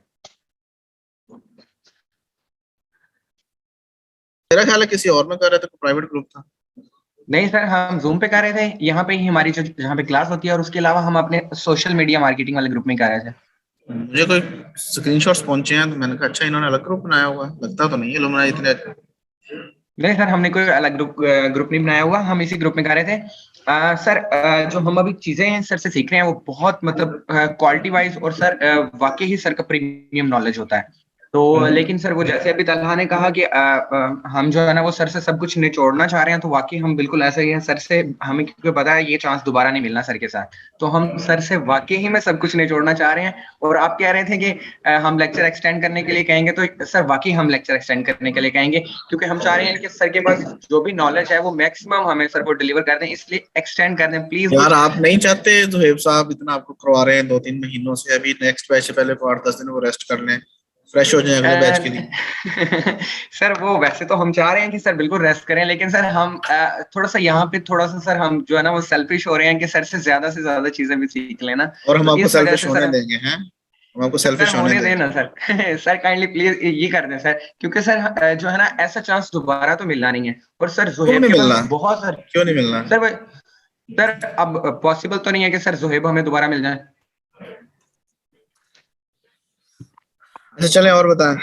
मेरा ख्याल है किसी और में कर रहे थे, प्राइवेट ग्रुप था। नहीं सर, हम जूम पे कर रहे थे, यहाँ पे ही हमारी जो जहाँ पे क्लास होती है, और उसके अलावा हम अपने सोशल मीडिया मार्केटिंग वाले ग्रुप में कर रहे थे। मुझे कोई स्क्रीनशॉट्स पहुंचे हैं, तो मैंने कहा अच्छा इन्होंने अलग ग्रुप बनाया हुआ है, लगता तो नहीं है लोग इतने नहीं सर, हमने कोई अलग ग्रुप नहीं बनाया हुआ, हम इसी ग्रुप में कर रहे थे। सर जो हम अभी चीजें सर से सीख रहे हैं वो बहुत मतलब क्वालिटी वाइज, और सर वाकई ही सर का प्रीमियम नॉलेज होता है। तो लेकिन सर वो जैसे अभी तलहा ने कहा कि हम जो है ना वो सर से सब कुछ निचोड़ना चाह रहे हैं, तो वाकई हम बिल्कुल ऐसा ही है सर से। हमें क्योंकि पता है ये चांस दोबारा नहीं मिलना सर के साथ, तो हम सर से वाकई ही में सब कुछ निचोड़ना चाह रहे हैं। और आप कह रहे थे कि हम लेक्चर एक्सटेंड करने के लिए कहेंगे, तो सर वाकई हम लेक्चर एक्सटेंड करने के लिए कहेंगे, क्योंकि हम चाह रहे हैं कि सर के पास जो भी नॉलेज है वो मैक्सिमम हमें सर को डिलीवर कर दें, इसलिए एक्सटेंड कर दें प्लीज। यार आप नहीं चाहते जुहेब साहब इतना आपको करवा रहे हैं 2-3 महीनों से, अभी नेक्स्ट बैच से पहले 8-10 दिन वो रेस्ट कर लें, फ्रेश हो जाए अगले बैच के लिए। सर वो वैसे तो हम चाह रहे हैं कि सर बिल्कुल रेस्ट करें, लेकिन सर हम थोड़ा सा यहाँ पे थोड़ा सा सर हम जो है ना वो सेल्फिश हो रहे हैं कि सर से ज्यादा चीजें भी सीख लेना। और हम तो आपको इस वजह सेल्फिश से होने सर देंगे, हैं हम आपको सेल्फिश सर होने होने देंगे। देना सर। सर काइंडली प्लीज ये कर दें सर, क्योंकि सर जो है ना ऐसा चांस दोबारा तो मिलना नहीं है। और सर क्यों जोहेब नहीं के मिलना? पास बहुत सर क्यों नहीं मिलना? सर अब पॉसिबल तो नहीं है कि सर जोहेब हमें दोबारा मिल जाए। अच्छा चलें और बताएं।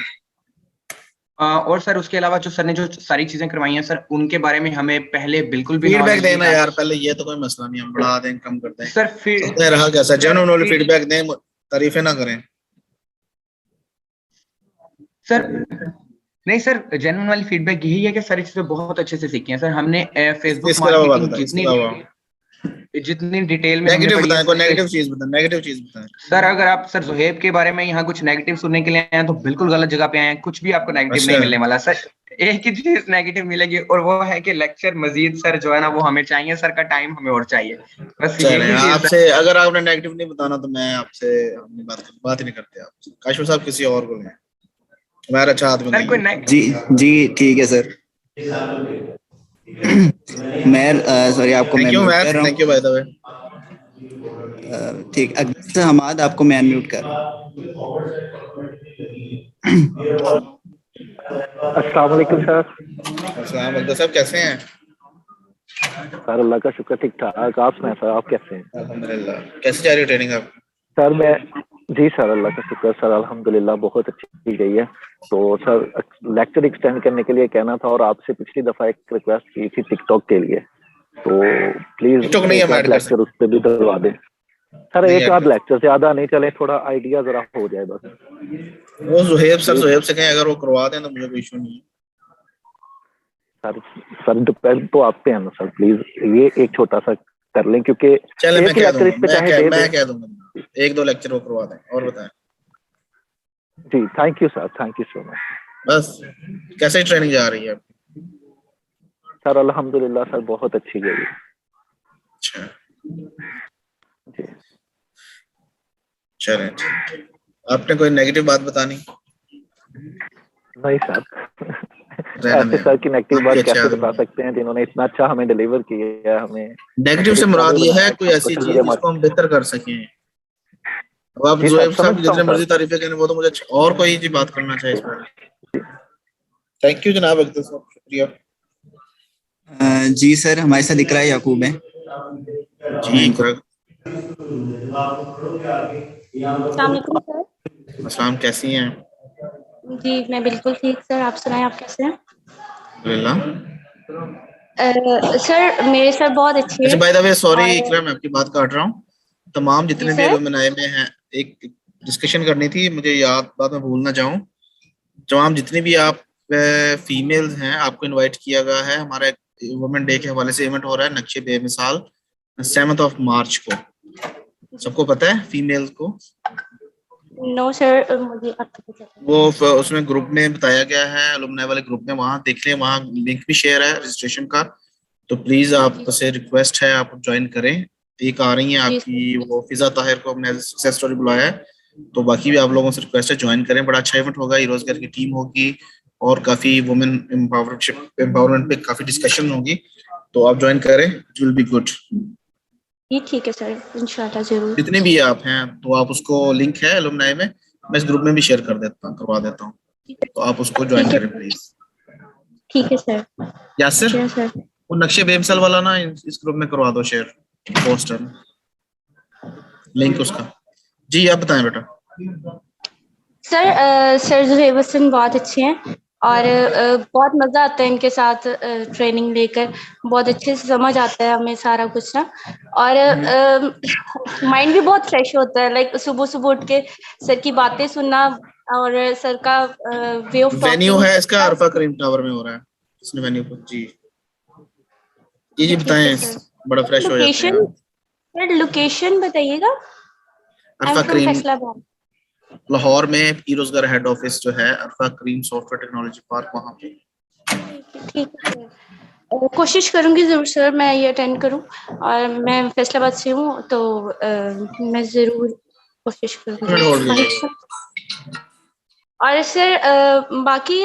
और सर उसके अलावा जो सर ने जो सारी चीजें करवाई हैं सर, उनके बारे में हमें पहले बिल्कुल भी फीडबैक नॉलेज नहीं देना था यार पहले, ये तो कोई मसला नहीं, हम बढ़ा दें कम कर दें। सर। चलते रहा कैसा, जेन्युइन वाली फीडबैक दें, तारीफें ना करें। सर नहीं सर, जेन्युइन वाली फीडबैक यही है कि सारी चीजें बहुत अच्छे से सीखी हैं सर हमने। फेसबुक इसके अलावा बात मार्केटिंग बताएं, इसके अलावा जितनी डिटेल में हमने नेगेटिव पढ़ी है बताएं, कोई सर। नेगेटिव चीज बताएं, नेगेटिव चीज बताएं। सर अगर आप सर जोहेब के बारे में यहाँ कुछ नेगेटिव सुनने के लिए आए हैं तो बिल्कुल गलत जगह पे आए हैं, कुछ भी आपको नेगेटिव नहीं अच्छा मिलने वाला सर। एक ही चीज नेगेटिव मिलेगी, और वो है कि लेक्चर मजीद सर जो है ना वो हमें चाहिए, सर का टाइम हमें और चाहिए, बस चलें, यही चीज आपसे अगर आपने नेगेटिव नहीं बताना तो मैं आपसे अपनी बात ही नहीं करते आपसे। काशिफ साहब किसी और को लें, तुम्हारा अच्छा आदमी सर। नहीं कोई है। जी ठीक है सर। मैं सॉरी आपको मैं थैंक यू म्यूट मैथ, कर रहा thank you by the way. हूँ। ठीक, अगर हमाद आपको मैं अनम्यूट कर रहा हूँ। अस्सलाम वालेकुम सर। अस्सलाम वालेकुम साहब, कैसे हैं? सर अल्लाह का शुक्र ठीक ठाक, आप सुनाएं सर, आप कैसे हैं? अल्हम्दुलिल्लाह। कैसे जा रही है ट्रेनिंग आप? सर मैं जी सर अल्लाह का शुक्र सर, अल्हम्दुलिल्लाह बहुत अच्छी की गई है। तो सर लेक्चर एक्सटेंड करने के लिए कहना था, और आपसे पिछली दफा एक रिक्वेस्ट की थी टिकटॉक के लिए, तो प्लीज टिकटॉक नहीं एक हम ऐड आध कर लेक्चर उस पर भी करवा दें सर। नहीं एक ऐड आध कर लेक्चर, ज्यादा नहीं चले, थोड़ा आइडिया जरा हो जाए बस। वो जुहेब सर, प्लीज जुहेब से कहें अगर वो करवा दें तो मुझे कोई इशू नहीं है। सर डिपेंड तो आप पे है ना सर, प्लीज ये एक छोटा सा कर लें, क्योंकि चले मैं एक ही कह लेक्चर इस पे दूंगा, चाहे दे मैं दें। कह दूंगा 1-2 लेक्चर वो करवा दें। और बताएं। जी thank you sir, thank you so much. बस कैसे ट्रेनिंग जा रही है आपकी? सर अल्हम्दुलिल्लाह सर बहुत अच्छी गई है। अच्छा जी चलें, ठीक। आपने कोई नेगेटिव बात बतानी? नहीं सर ऐसे सर की नेगेटिव बात कैसे बता सकते हैं जिन्होंने इतना अच्छा हमें डिलीवर किया है, हमें नेगेटिव से मुराद ये है कोई ऐसी सोशल चीज मीडिया जिसको हम बेहतर कर सकें। अब आप जी सर जोएब साहब की समझता हूँ जितने मर्जी सर। तारीफें करें वो तो मुझे और कोई जी बात करना चाहिए इस पर। थैंक यू जनाब अख्तर साहब, शुक्रिया। जी सर, हमारे साथ इकरा याकूब है। जी इनको अस्सलाम वालेकुम सर। अस्सलाम, कैसी हैं? जी मैं बिल्कुल ठीक सर, आप सुनाएं आप कैसे हैं? अल्हम्दुलिल्लाह। सर मेरे सर बहुत अच्छे अच्छा हैं। बाय द वे सॉरी और इकरा, मैं आपकी बात काट रहा हूँ। तमाम जी जितने भी सर। एलुमनाई में हैं, एक डिस्कशन करनी थी मुझे, याद बात में भूल ना जाऊं। तमाम जितने भी आप फीमेल्स हैं आपको इनवाइट किया गया है। हमारा वुमेन डे के हवाले से इवेंट हो रहा है नक्शे बेमिसाल 7 मार्च को। सबको पता है फीमेल्स को? नो सर मुझे आपको पता है। वो उसमें ग्रुप में बताया गया है, अलुमनाई वाले ग्रुप में, वहां देख लें, वहां लिंक भी शेयर है रजिस्ट्रेशन का। तो प्लीज आपसे रिक्वेस्ट है आप ज्वाइन करें। एक आ रही है जी आपकी वो फिजा ताहिर को हमने सक्सेस स्टोरी बुलाया है, तो बाकी भी आप लोगों से रिक्वेस्ट है ज्वाइन करें। बड़ा अच्छा इवेंट होगा, रोजगार की टीम होगी और काफी वुमेन एम्पावरमेंट पे काफी डिस्कशन होगी, तो आप ज्वाइन करें, इट विल बी गुड। जी ठीक है सर, इंशाल्लाह जरूर। जितने भी आप हैं तो आप उसको लिंक है अलुमनाई में, मैं इस ग्रुप में भी शेयर कर देता हूँ, करवा देता हूँ, तो आप उसको ज्वाइन ठीक करें है, प्लीज। ठीक है सर। यासिर, शुक्रिया सर। वो नक्शे बेमिसाल वाला ना इस ग्रुप में करवा दो शेयर, पोस्टर लिंक उसका। जी आप बताएं बेटा। सर सर जोहेब हसन बहुत अच्छे हैं, और बहुत मजा आता है इनके साथ ट्रेनिंग लेकर, बहुत अच्छे से समझ आता है हमें सारा कुछ ना। और माइंड भी बहुत फ्रेश होता है, लाइक सुबह सुबह उठ के सर की बातें सुनना और सर का वे ऑफ वेन्यू टॉकिंग। है इसका अरफा करीम टावर में हो रहा है, इसने वेन्यू पर जी। जी ठीक है बताएं, सर। बड़ा फ्रेश हो जाते हैं लोकेशन, आप। सर लोकेशन बताइएगा। आई एम अरफा फ्रॉम करीम फैसलाबाद। लाहौर में ई रोजगार हेड ऑफिस जो है अरफा करीम सॉफ्टवेयर टेक्नोलॉजी पार्क, वहां पे। ठीक है सर, कोशिश करूंगी जरूर सर मैं ये अटेंड करूं। और मैं फैसलाबाद से हूँ तो मैं जरूर कोशिश मिनट होल्ड कीजिए। करूंगी। और सर बाकी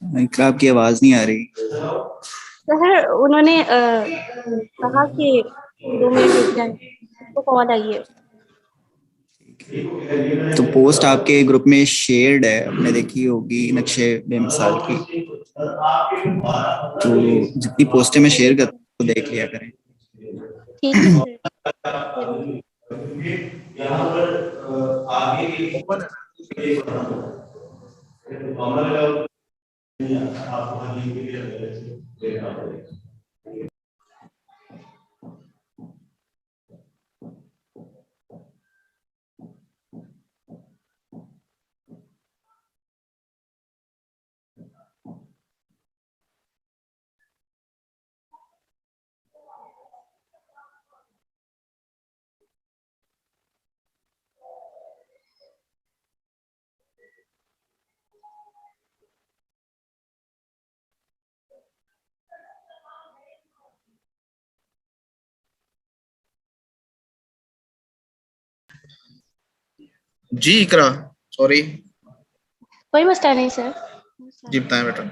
इकरा आपकी आवाज नहीं आ रही। सर उन्होंने कहा कि 2 मिनट रुक जाए, तो कॉल आई है। तो पोस्ट आपके ग्रुप में शेयर्ड है, आपने देखी होगी नक्शे बेमिसाल की, तो जितनी पोस्टें मैं शेयर करता हूँ वो देख लिया करें। ठीक है सर, जरूर। जी इकरा, सॉरी। कोई मसला नहीं सर। जी बताएं बेटा।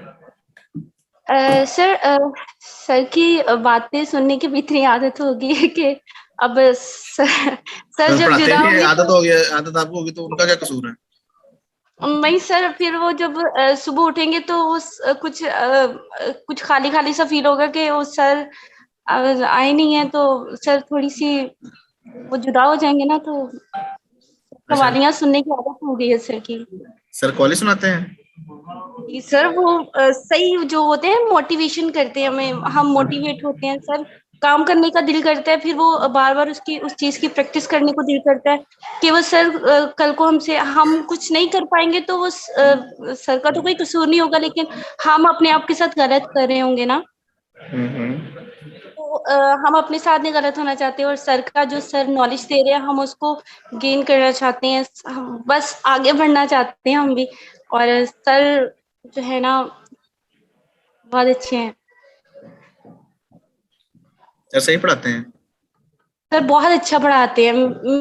सर सर की बातें सुनने की भी इतनी आदत हो गई है कि अब सर जब पढ़ाते जुदा हैं, होंगे आदत तो हो गया, आदत आपको होगी तो उनका क्या कसूर है। वही सर, फिर वो जब सुबह उठेंगे तो उस कुछ खाली खाली सा फील होगा कि वो सर आए नहीं है, तो सर थोड़ी सी वो जुदा हो जाएंगे ना, तो अच्छा, कवालियां सुनने की आदत हो गई है सर की। सर कॉलेज सुनाते हैं। जी सर, वो सही जो होते हैं मोटिवेशन करते हैं हमें, हम मोटिवेट होते हैं सर, काम करने का दिल करता है, फिर वो बार बार उसकी उस चीज की प्रैक्टिस करने को दिल करता है कि वो सर कल को हमसे हम कुछ नहीं कर पाएंगे तो वो सर का तो कोई कसूर नहीं होगा, लेकिन हम अपने आप के साथ गलत कर रहे होंगे ना, तो हम अपने साथ नहीं गलत होना चाहते, और सर का जो सर नॉलेज दे रहे हैं हम उसको गेन करना चाहते हैं, हम बस आगे बढ़ना चाहते हैं हम भी। और सर जो है ना बहुत अच्छे हैं सर सही पढ़ाते हैं। सर, बहुत अच्छा पढ़ाते हैं।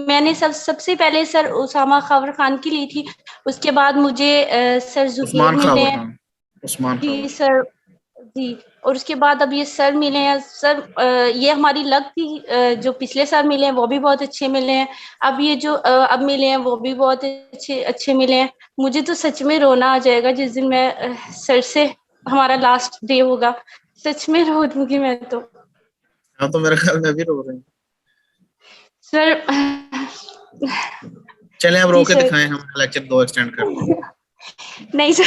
मैंने सबसे पहले सर उसामा खबर खान की ली थी, उसके बाद मुझे सर जुहेर उस्मान मिले खावर हैं। खान, उस्मान जी खावर। सर, जी। और उसके बाद अब ये सर मिले हैं सर, ये हमारी लक थी, जो पिछले साल मिले हैं वो भी बहुत अच्छे मिले हैं, अब ये जो अब मिले हैं वो भी बहुत अच्छे अच्छे मिले हैं। मुझे तो सच में रोना आ जाएगा जिस दिन मैं सर से हमारा लास्ट डे होगा, सच में रो दूंगी मैं तो हाँ तो मेरे ख्याल में अभी रो रहे हैं। सर। चलें अब रो जी के सर। दिखाएं, हम लेक्चर 2 एक्सटेंड करते हैं। नहीं सर,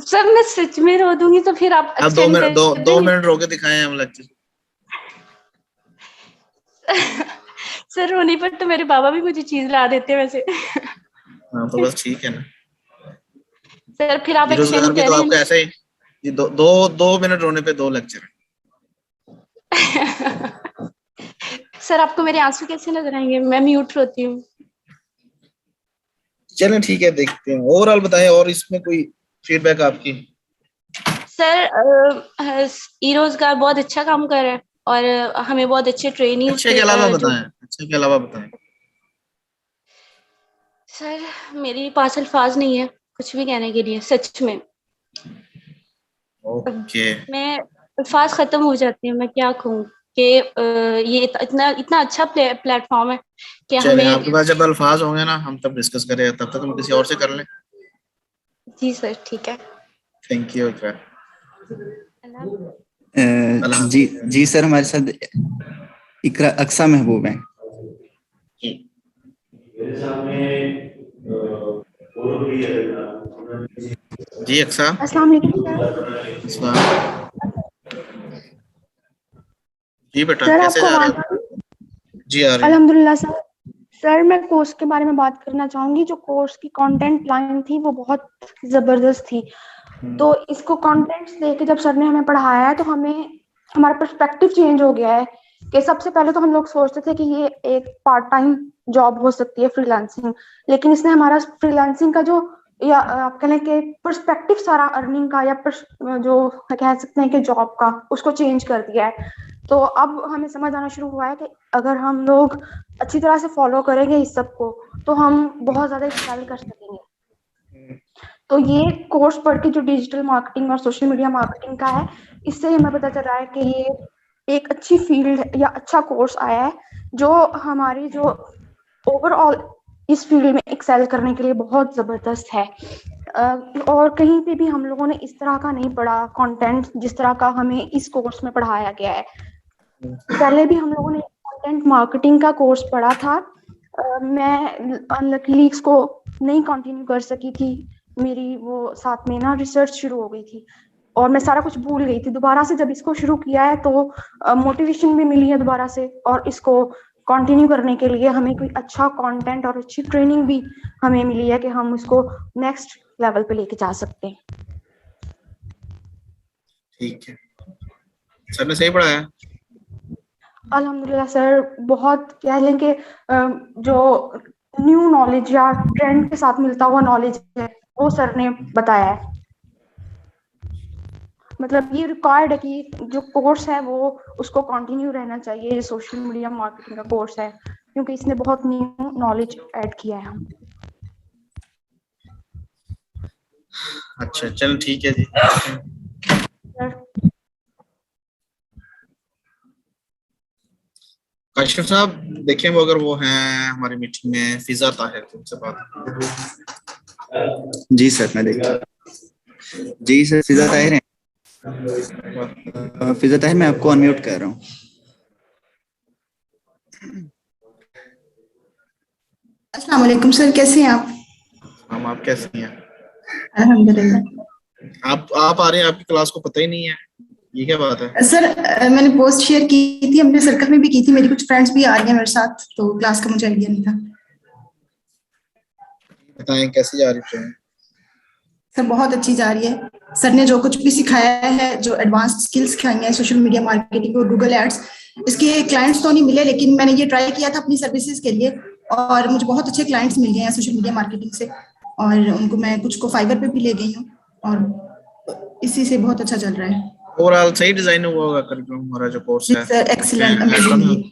सर मैं सच में रो दूंगी तो फिर आप अब 2 एक्सटेंड मिनट, कर दो देंगे। मिनट रो के दिखाएं हम लेक्चर। सर रोने पर तो मेरे बाबा भी मुझे चीज ला देते हैं वैसे। हाँ तो बस ठीक है ना। सर फिर आप बेरोजगार एक्सटेंड भी तो करें आपका ना। ऐसा ही, ये दो मिनट रोने पे 2 लेक्चर। सर आपको मेरे आंसू कैसे नजर आएंगे, मैं म्यूट रोती हूँ। चलें ठीक है, देखते हैं। ओवरऑल बताएं, और इसमें कोई फीडबैक आपकी। सर ई रोजगार बहुत अच्छा काम कर रहा है और हमें बहुत अच्छे ट्रेनिंग्स अच्छे के अलावा जो बताएं, अच्छे के अलावा बताएं। सर मेरे पास अल्फाज नहीं है कुछ भी कहने के लिए, सच में ओके। मैं अल्फाज खत्म हो जाते हैं, मैं क्या कहूँ कि ये इतना इतना अच्छा प्लेटफॉर्म है कि चलें, हमें। आपके पास जब अल्फाज होंगे ना हम तब डिस्कस करें, तब तक हम किसी और से कर लें। जी सर ठीक है। Thank you. अल्लाह। जी सर, हमारे साथ इकरा अक्सा महबूब है। जी अक्सा। अस्सलाम वालेकुम सर। जी बेटा, सर कैसे आपको जा रहे आवाज हो? जी आ रही है। अल्हम्दुलिल्लाह सर। सर मैं कोर्स के बारे में बात करना चाहूंगी। जो कोर्स की कंटेंट लाइन थी वो बहुत जबरदस्त थी। तो इसको कंटेंट्स देके जब सर ने हमें पढ़ाया है तो हमें हमारा पर्सपेक्टिव चेंज हो गया है कि सबसे पहले तो हम लोग सोचते थे कि ये एक पार्ट टाइम जॉब हो सकती है फ्रीलांसिंग, लेकिन इसने हमारा फ्रीलांसिंग का जो या आप कह लें कि पर्सपेक्टिव सारा अर्निंग का या जो कह सकते हैं कि जॉब का, उसको चेंज कर दिया है। तो अब हमें समझ आना शुरू हुआ है कि अगर हम लोग अच्छी तरह से फॉलो करेंगे इस सब को तो हम बहुत ज्यादा एक्सेल कर सकेंगे। तो ये कोर्स पढ़ के जो डिजिटल मार्केटिंग और सोशल मीडिया मार्केटिंग का है, इससे हमें पता चल रहा है कि ये एक अच्छी फील्ड या अच्छा कोर्स आया है जो हमारी जो ओवरऑल इस फील्ड में एक्सेल करने के लिए बहुत जबरदस्त है। और कहीं पे भी हम लोगों ने इस तरह का नहीं पढ़ा कंटेंट जिस तरह का हमें इस कोर्स में पढ़ाया गया है। पहले भी हम लोगों ने कंटेंट मार्केटिंग का कोर्स पढ़ा था। मैं अनलकीली इसको नहीं कंटिन्यू कर सकी थी, मेरी वो साथ में ना रिसर्च शुरू हो गई थी और मैं सारा कुछ भूल गई थी। दोबारा से जब इसको शुरू किया है तो मोटिवेशन भी मिली है दोबारा से, और इसको कंटिन्यू करने के लिए हमें कोई अच्छा कंटेंट और अच्छी ट्रेनिंग भी हमें मिली है कि हम इसको नेक्स्ट लेवल पे लेके जा सकते हैं। ठीक है, सर ने सही पढ़ाया? अल्हम्दुलिल्लाह सर, बहुत कह लें कि जो न्यू नॉलेज या ट्रेंड के साथ मिलता हुआ नॉलेज है वो सर ने बताया है। मतलब ये रिक्वायर्ड है कि जो कोर्स है वो उसको कंटिन्यू रहना चाहिए। ये सोशल मीडिया मार्केटिंग का कोर्स है क्योंकि इसने बहुत न्यू नॉलेज ऐड किया है। अच्छा चल ठीक है जी। काशिफ साहब देखिए, वो अगर वो हैं हमारी मीटिंग में, फिजा ताहिर, उनसे बात। जी सर, मैं देखता। जी सर, फिजा ताहिर हैं। फिजा ताहिर, मैं आपको अनम्यूट कर रहा हूँ। अस्सलाम वालेकुम सर, कैसे हैं आप? हम, आप कैसे हैं? अल्हम्दुलिल्लाह। आप आ रहे हैं, आपकी क्लास को पता ही नहीं है, ये क्या बात है? सर मैंने पोस्ट शेयर की थी, अपने सर्कल में भी की थी, मेरी कुछ फ्रेंड्स भी आ रही हैं मेरे साथ, तो क्लास का मुझे आइडिया नहीं था। बताएं कैसे जा रही है? सर बहुत अच्छी जा रही है। सर ने जो कुछ भी सिखाया है, जो एडवांस स्किल्स सिखाई हैं सोशल मीडिया मार्केटिंग और गूगल एड्स, इसके क्लाइंट्स तो नहीं मिले, लेकिन मैंने ये ट्राई किया था अपनी सर्विसेज के लिए और मुझे बहुत अच्छे क्लाइंट्स मिल गए हैं सोशल मीडिया मार्केटिंग से, और उनको मैं कुछ को फाइवर पे भी ले गई हूँ और इसी से बहुत अच्छा चल रहा है। ओवरऑल सही डिजाइन हुआ होगा करिकुलम हमारा जो कोर्स है? सर एक्सीलेंट, अमेजिंग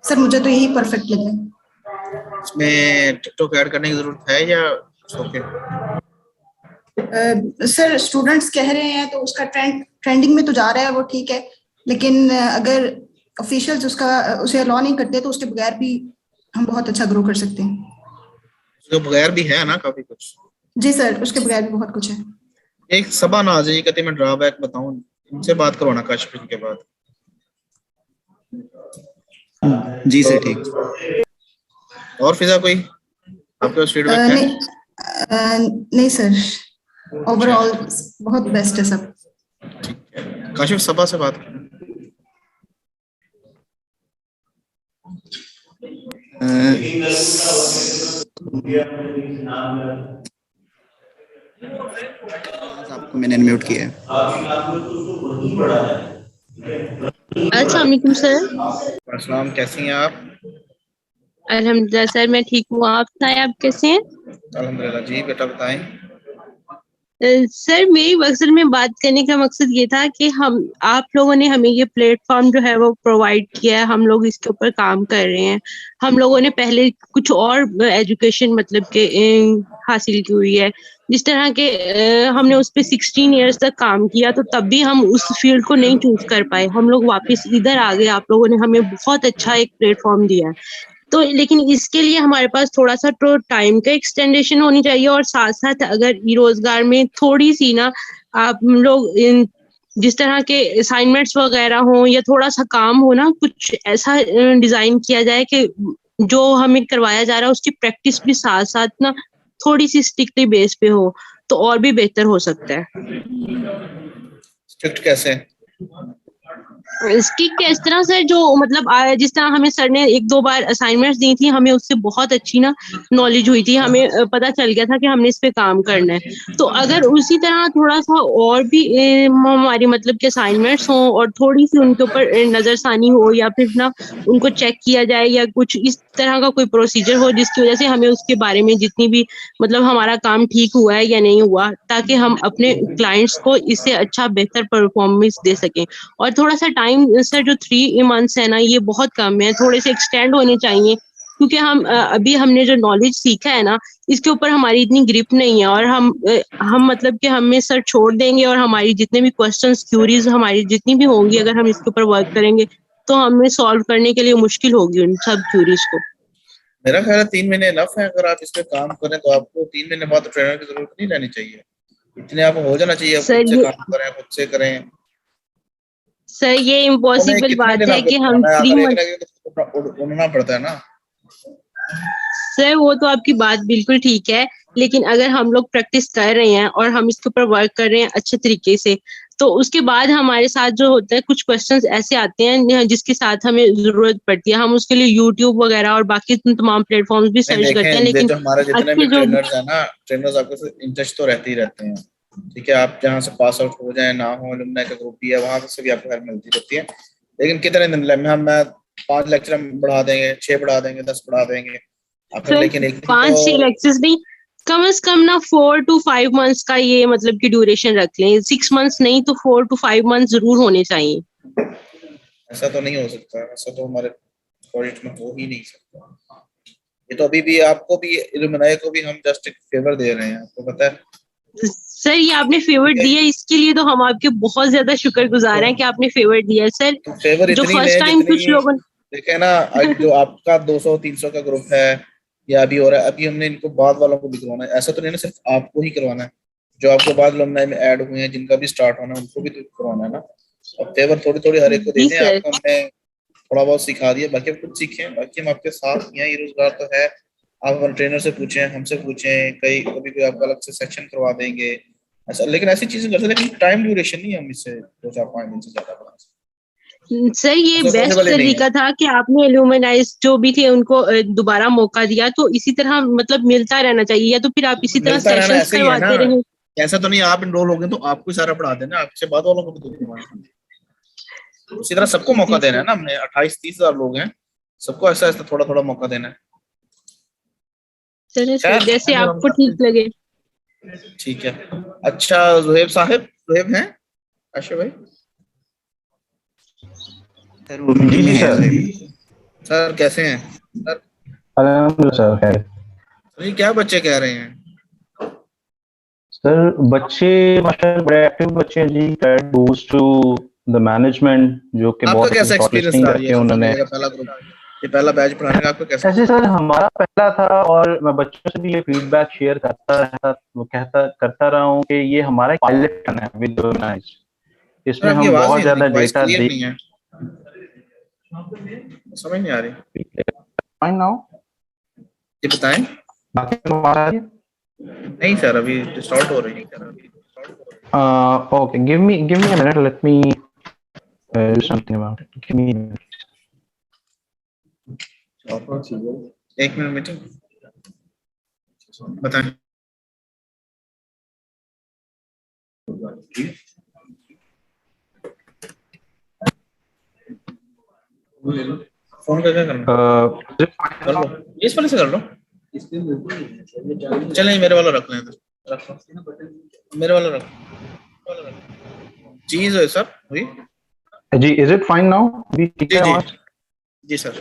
सर, मुझे तो यही परफेक्ट लगा। इसमें टिकटॉक ऐड करने की जरूरत है या ओके? सर स्टूडेंट्स कह रहे हैं तो उसका ट्रेंडिंग में तो जा रहा है, वो ठीक है, लेकिन अगर ऑफिशियल्स उसे अलाउ नहीं करते तो उसके बगैर भी हम बहुत अच्छा ग्रो कर सकते हैं। उसके बगैर भी है ना काफी कुछ? जी सर, उसके बगैर भी बहुत कुछ है। एक सबा ना आ जाए, कहते मैं ड्रॉबैक बताऊं, इनसे बात करवाना काशिफ के बाद। जी सर, ठीक। और फिजा कोई आपके पास फीडबैक है? नहीं सर, ओवरऑल बहुत बेस्ट है सब। ठीक है, काशिफ सबा से बात करें। आपको मैंने अनम्यूट किया है। अस्सलाम वालेकुम सर। अस्सलाम, कैसी हैं आप? अल्हम्दुलिल्लाह सर, मैं ठीक हूँ, आप बताएं आप कैसे हैं? अल्हम्दुलिल्लाह जी। बेटा बताएं। सर मेरी मकसद में बात करने का मकसद ये था कि आप लोगों ने हमें ये प्लेटफॉर्म जो है वो प्रोवाइड किया है, हम लोग इसके ऊपर काम कर रहे हैं। हम लोगों ने पहले कुछ और एजुकेशन मतलब के हासिल की हुई है, जिस तरह के हमने उस पे 16 इयर्स तक काम किया, तो तब भी हम उस फील्ड को नहीं चूज कर पाए। हम लोग वापस इधर आ गए, आप लोगों ने हमें बहुत अच्छा एक प्लेटफॉर्म दिया है। तो लेकिन इसके लिए हमारे पास थोड़ा सा तो टाइम का एक्सटेंडेशन होनी चाहिए, और साथ साथ अगर रोजगार में थोड़ी सी ना आप लोग जिस तरह के असाइनमेंट्स वगैरह हो या थोड़ा सा काम हो ना, कुछ ऐसा डिजाइन किया जाए कि जो हमें करवाया जा रहा है उसकी प्रैक्टिस भी साथ साथ ना थोड़ी सी स्ट्रिक्टली बेस पे हो, तो और भी बेहतर हो सकता है। स्ट्रिक्ट कैसे? स्ट्रिक्ट इस तरह से जो मतलब जिस तरह हमें सर ने 1-2 बार असाइनमेंट्स दी थी, हमें उससे बहुत अच्छी ना नॉलेज हुई थी, हमें पता चल गया था कि हमने इस पे काम करना है। तो अगर उसी तरह थोड़ा सा और भी हमारी मतलब के असाइनमेंट्स हों और थोड़ी सी उनके ऊपर नजरसानी हो या फिर ना उनको चेक किया जाए या कुछ इस तरह का कोई प्रोसीजर हो जिसकी वजह से हमें उसके बारे में जितनी भी मतलब हमारा काम ठीक हुआ है या नहीं हुआ, ताकि हम अपने क्लाइंट्स को इससे अच्छा बेहतर परफॉर्मेंस दे सकें। और थोड़ा सा टाइम सर जो 3 मंथ्स है ना, ये बहुत कम है, थोड़े से एक्सटेंड होने चाहिए, क्योंकि हम अभी हमने जो नॉलेज सीखा है ना, इसके ऊपर हमारी इतनी ग्रिप नहीं है, और हम मतलब कि हमें सर छोड़ देंगे और हमारी जितने भी क्वेश्चंस क्यूरीज हमारी जितनी भी होंगी, अगर हम इसके ऊपर वर्क करेंगे तो हमें सॉल्व करने के लिए मुश्किल होगी उन सब क्यूरीज को। मेरा ख्याल है 3 महीने इनफ है। अगर आप इस पे काम करें तो आपको 3 महीने बाद तो ट्रेनर की जरूरत नहीं रहनी चाहिए, इतने आप हो जाना चाहिए, सर खुद से ये काम करें, खुद से करें। सर ये इम्पॉसिबल कितने बात दिन है आपको कि हम कराना है? 3 अगर एक मंथ रह गए तो उड़ना पड़ता है ना। सर वो तो आपकी बात बिल्कुल ठीक है, लेकिन अगर हम लोग प्रैक्टिस कर रहे हैं और हम इसके ऊपर वर्क कर रहे हैं अच्छे तरीके से, तो उसके बाद हमारे साथ जो होता है कुछ क्वेश्चंस ऐसे आते हैं जिसके साथ हमें जरूरत पड़ती है, हम उसके लिए यूट्यूब वगैरह और बाकी तमाम प्लेटफॉर्म्स भी नहीं सर्च करते हैं, देखें, लेकिन जो हमारे जितने भी अच्छे जो ट्रेनर्स हैं ना, ट्रेनर्स आपके इन टच तो रहते ही रहते हैं। ठीक है, आप जहाँ से पास आउट हो जाए ना हो, अलुमनाई का ग्रुप भी है, वहां से भी आपको हेल्प मिलती रहती है। लेकिन कितने दिन मैं 5 लेक्चर बढ़ा देंगे, 6 बढ़ा देंगे, 10 बढ़ा देंगे आखिर, सर लेकिन एक दिन 5-6 तो लेक्चर्स नहीं, कम से कम ना 4 to 5 मंथ्स का ये मतलब की ड्यूरेशन रख लें, 6 मंथ्स नहीं तो 4 to 5 मंथ्स जरूर होने चाहिए। ऐसा तो नहीं हो सकता, ऐसा तो हमारे प्रोजेक्ट में हो ही नहीं सकता। ये तो अभी भी आपको भी, इल्युमिनाई को भी हम जस्ट एक फेवर दे रहे हैं, आपको पता है। सर ये आपने फेवर दिया, इसके लिए तो हम आपके बहुत ज्यादा शुक्रगुजार हैं कि आपने फेवर दिया है सर। तो फेवर जो इतनी फर्स्ट लें टाइम जितनी, कुछ लोगों देखे ना, जो आपका 200-300 का ग्रुप है या अभी हो रहा है, अभी हमने इनको बाद वालों को भी करवाना है। ऐसा तो नहीं ना सिर्फ आपको ही करवाना है, जो आपको बाद अलुमनाई में ऐड हुए हैं, जिनका भी स्टार्ट होना है, उनको भी तो करवाना है ना। अब फेवर थोड़ी थोड़ी हर एक को दे जी दें। सर, आपको हमने थोड़ा बहुत सिखा दिया, बाकी आप खुद सीखें, बाकी हम आपके साथ ही हैं, ये रोजगार तो है। आप हमारे ट्रेनर से पूछें, हमसे पूछें, कई कभी कोई आपका अलग से सेक्शन करवा देंगे ऐसा, लेकिन ऐसी चीजें कर सकते, लेकिन टाइम ड्यूरेशन नहीं हम इससे 2-4-5 दिन से ज्यादा बढ़ा सकते। सर ये ऐसा बेस्ट पॉसिबल ही नहीं है। तरीका था कि आपने एल्यूमिनाइज जो भी थे उनको दोबारा मौका दिया, तो इसी तरह मतलब मिलता रहना चाहिए, या तो फिर आप इसी तरह मिलता रहना सेशंस ऐसे ही है ना, करवाते रहें। ऐसा तो नहीं आप इनरोल हो गए तो आपको ही सारा पढ़ा देना, आपसे बाद वालों को भी तो करवाना। उसी तरह सबको मौका जी देना है सर, ना, हमने 28-30 हजार लोग हैं, सबको ऐसा ऐसा थोड़ा थोड़ा मौका देना है। चलिए सर खैर, जैसे हम आपको करते ठीक लगे। हैं। ठीक है। अच्छा, जुहेब साहब, जुहेब हैं आशा भाई? सर वो मीटिंग में जी है सर। अभी। सर कैसे हैं सर? अल्हम्दुलिल्लाह सर, खैर। ये क्या बच्चे कह रहे हैं? सर बच्चे माशाल्लाह बड़े एक्टिव बच्चे हैं जी। That goes to the management, जो कि आपका बहुत कैसा अच्छी शॉर्ट एक्सपीरियंस लिस्टिंग रहा ये करके सोशल उन्होंने। मीडिया का पहला ग्रुप, ये पहला बैच पढ़ाने का आपका कैसा ऐसे रहा? सर हमारा पहला था, और मैं बच्चों से भी ये फीडबैक शेयर करता रहा हूँ कि ये हमारा पायलट रन है विद ऑर्गेनाइज। सर इसमें आपकी हम आवाज बहुत नहीं आ रही, ज्यादा वॉइस डेटा क्लियर दे। नहीं है, समझ नहीं आ रही। Fine now. ये बताएं। बाकी हमारा नहीं सर, अभी डिस्टॉर्ट हो रही है। okay, give me a minute, let me do something about it. Give me a minute. एक मिनट मीटिंग बताएं। फोन का क्या करना? कर लो, इस वाले से कर लो। चलिए मेरे वाला रख लें, रखो मेरे वाला रखो। जी सर, हुई जी, is it fine now? अभी ठीक जी है जी आवाज? जी सर।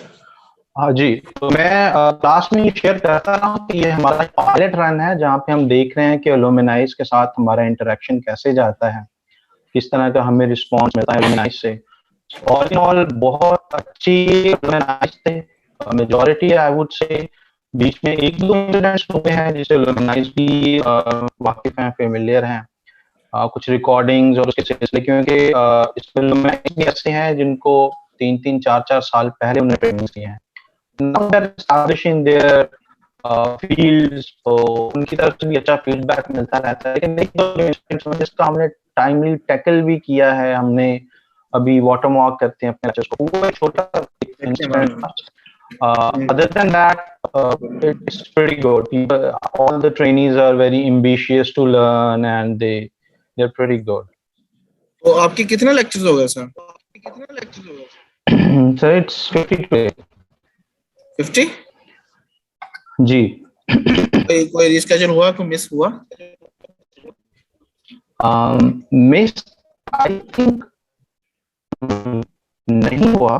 हाँ जी, तो मैं लास्ट में ये शेयर करता रहा हूँ कि ये हमारा पायलट रन है, जहाँ पे हम देख रहे हैं कि एलुमनाइज के साथ हमारा इंटरेक्शन कैसे जाता है, किस तरह का हमें रिस्पॉन्स मिलता है एलुमनाइज से। ऑल इन ऑल बहुत अच्छी एलुमनाइज थे, मेजॉरिटी आई वुड से। बीच में 1-2 इंसिडेंट्स हुए हैं जिससे एलुमनाइज भी वाकिफ हैं, फेमिलियर हैं, कुछ रिकॉर्डिंग्स और उसके सिलसिले, क्योंकि इस फील्ड में भी ऐसे हैं जिनको 3-3, 4-4 साल पहले उन्हें ट्रेनिंग दी है, now they are establishing their fields, तो उनकी तरफ से भी अच्छा फीडबैक मिलता रहता है। लेकिन देखिए जिसका हमने टाइमली टैकल भी किया है, हमने अभी वाटर वॉक करते हैं अपने लेक्चर्स को, वो एक छोटा इंसिडेंट था। Other than that, it's pretty good. People, all the trainees are very ambitious to learn, and they're pretty good. तो आपके कितने लेक्चर्स हो गए सर? So it's 52. 50? जी। कोई रिस्केड्यूल हुआ, कोई मिस हुआ? मिस आई थिंक नहीं हुआ,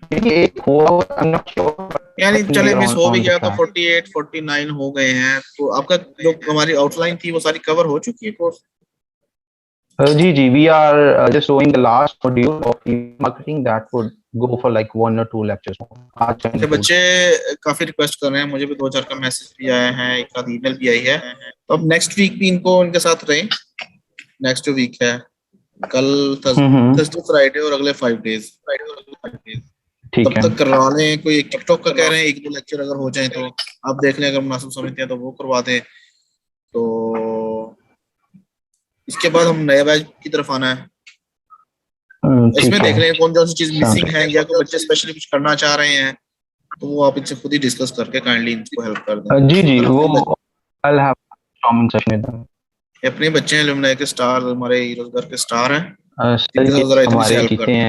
क्योंकि एक हुआ, I'm not sure, यानी चले मिस हो भी on the गया तो track. 48, 49 हो गए हैं। तो आपका जो हमारी आउटलाइन थी वो सारी कवर हो चुकी है कोर्स? जी, we are just doing the last module of marketing that would go for like 1 or 2 lectures. आज का अच्छा, include. बच्चे काफी रिक्वेस्ट कर रहे हैं, मुझे भी 2-4 का मैसेज भी आया है, एक आध ईमेल भी आई है। तो अब नेक्स्ट वीक भी इनको इनके साथ रहें। नेक्स्ट जो वीक है, कल थर्सडे फ्राइडे और अगले 5 डेज, ठीक तब है। तक करवा लें। कोई एक टिकटॉक का कह रहे हैं 1-2 लेक्चर अगर हो जाए तो आप देख लें, अगर मुनासिब समझते हैं तो वो करवा दें। तो इसके बाद हम नए बैच की तरफ आना है। इसमें देख लें कौन सी चीज मिसिंग है, या कोई बच्चे स्पेशली कुछ करना चाह रहे हैं तो वो आप इनसे खुद ही डिस्कस करके काइंडली इनको हेल्प कर दें। जी वो I'll have common session with them. अपने बच्चे हैं, लुमनाई के स्टार, हमारे रोजगार के स्टार हैं, सर इनके ये साथ जरा इतनी सी हमारे हेल्प चीते कर हैं।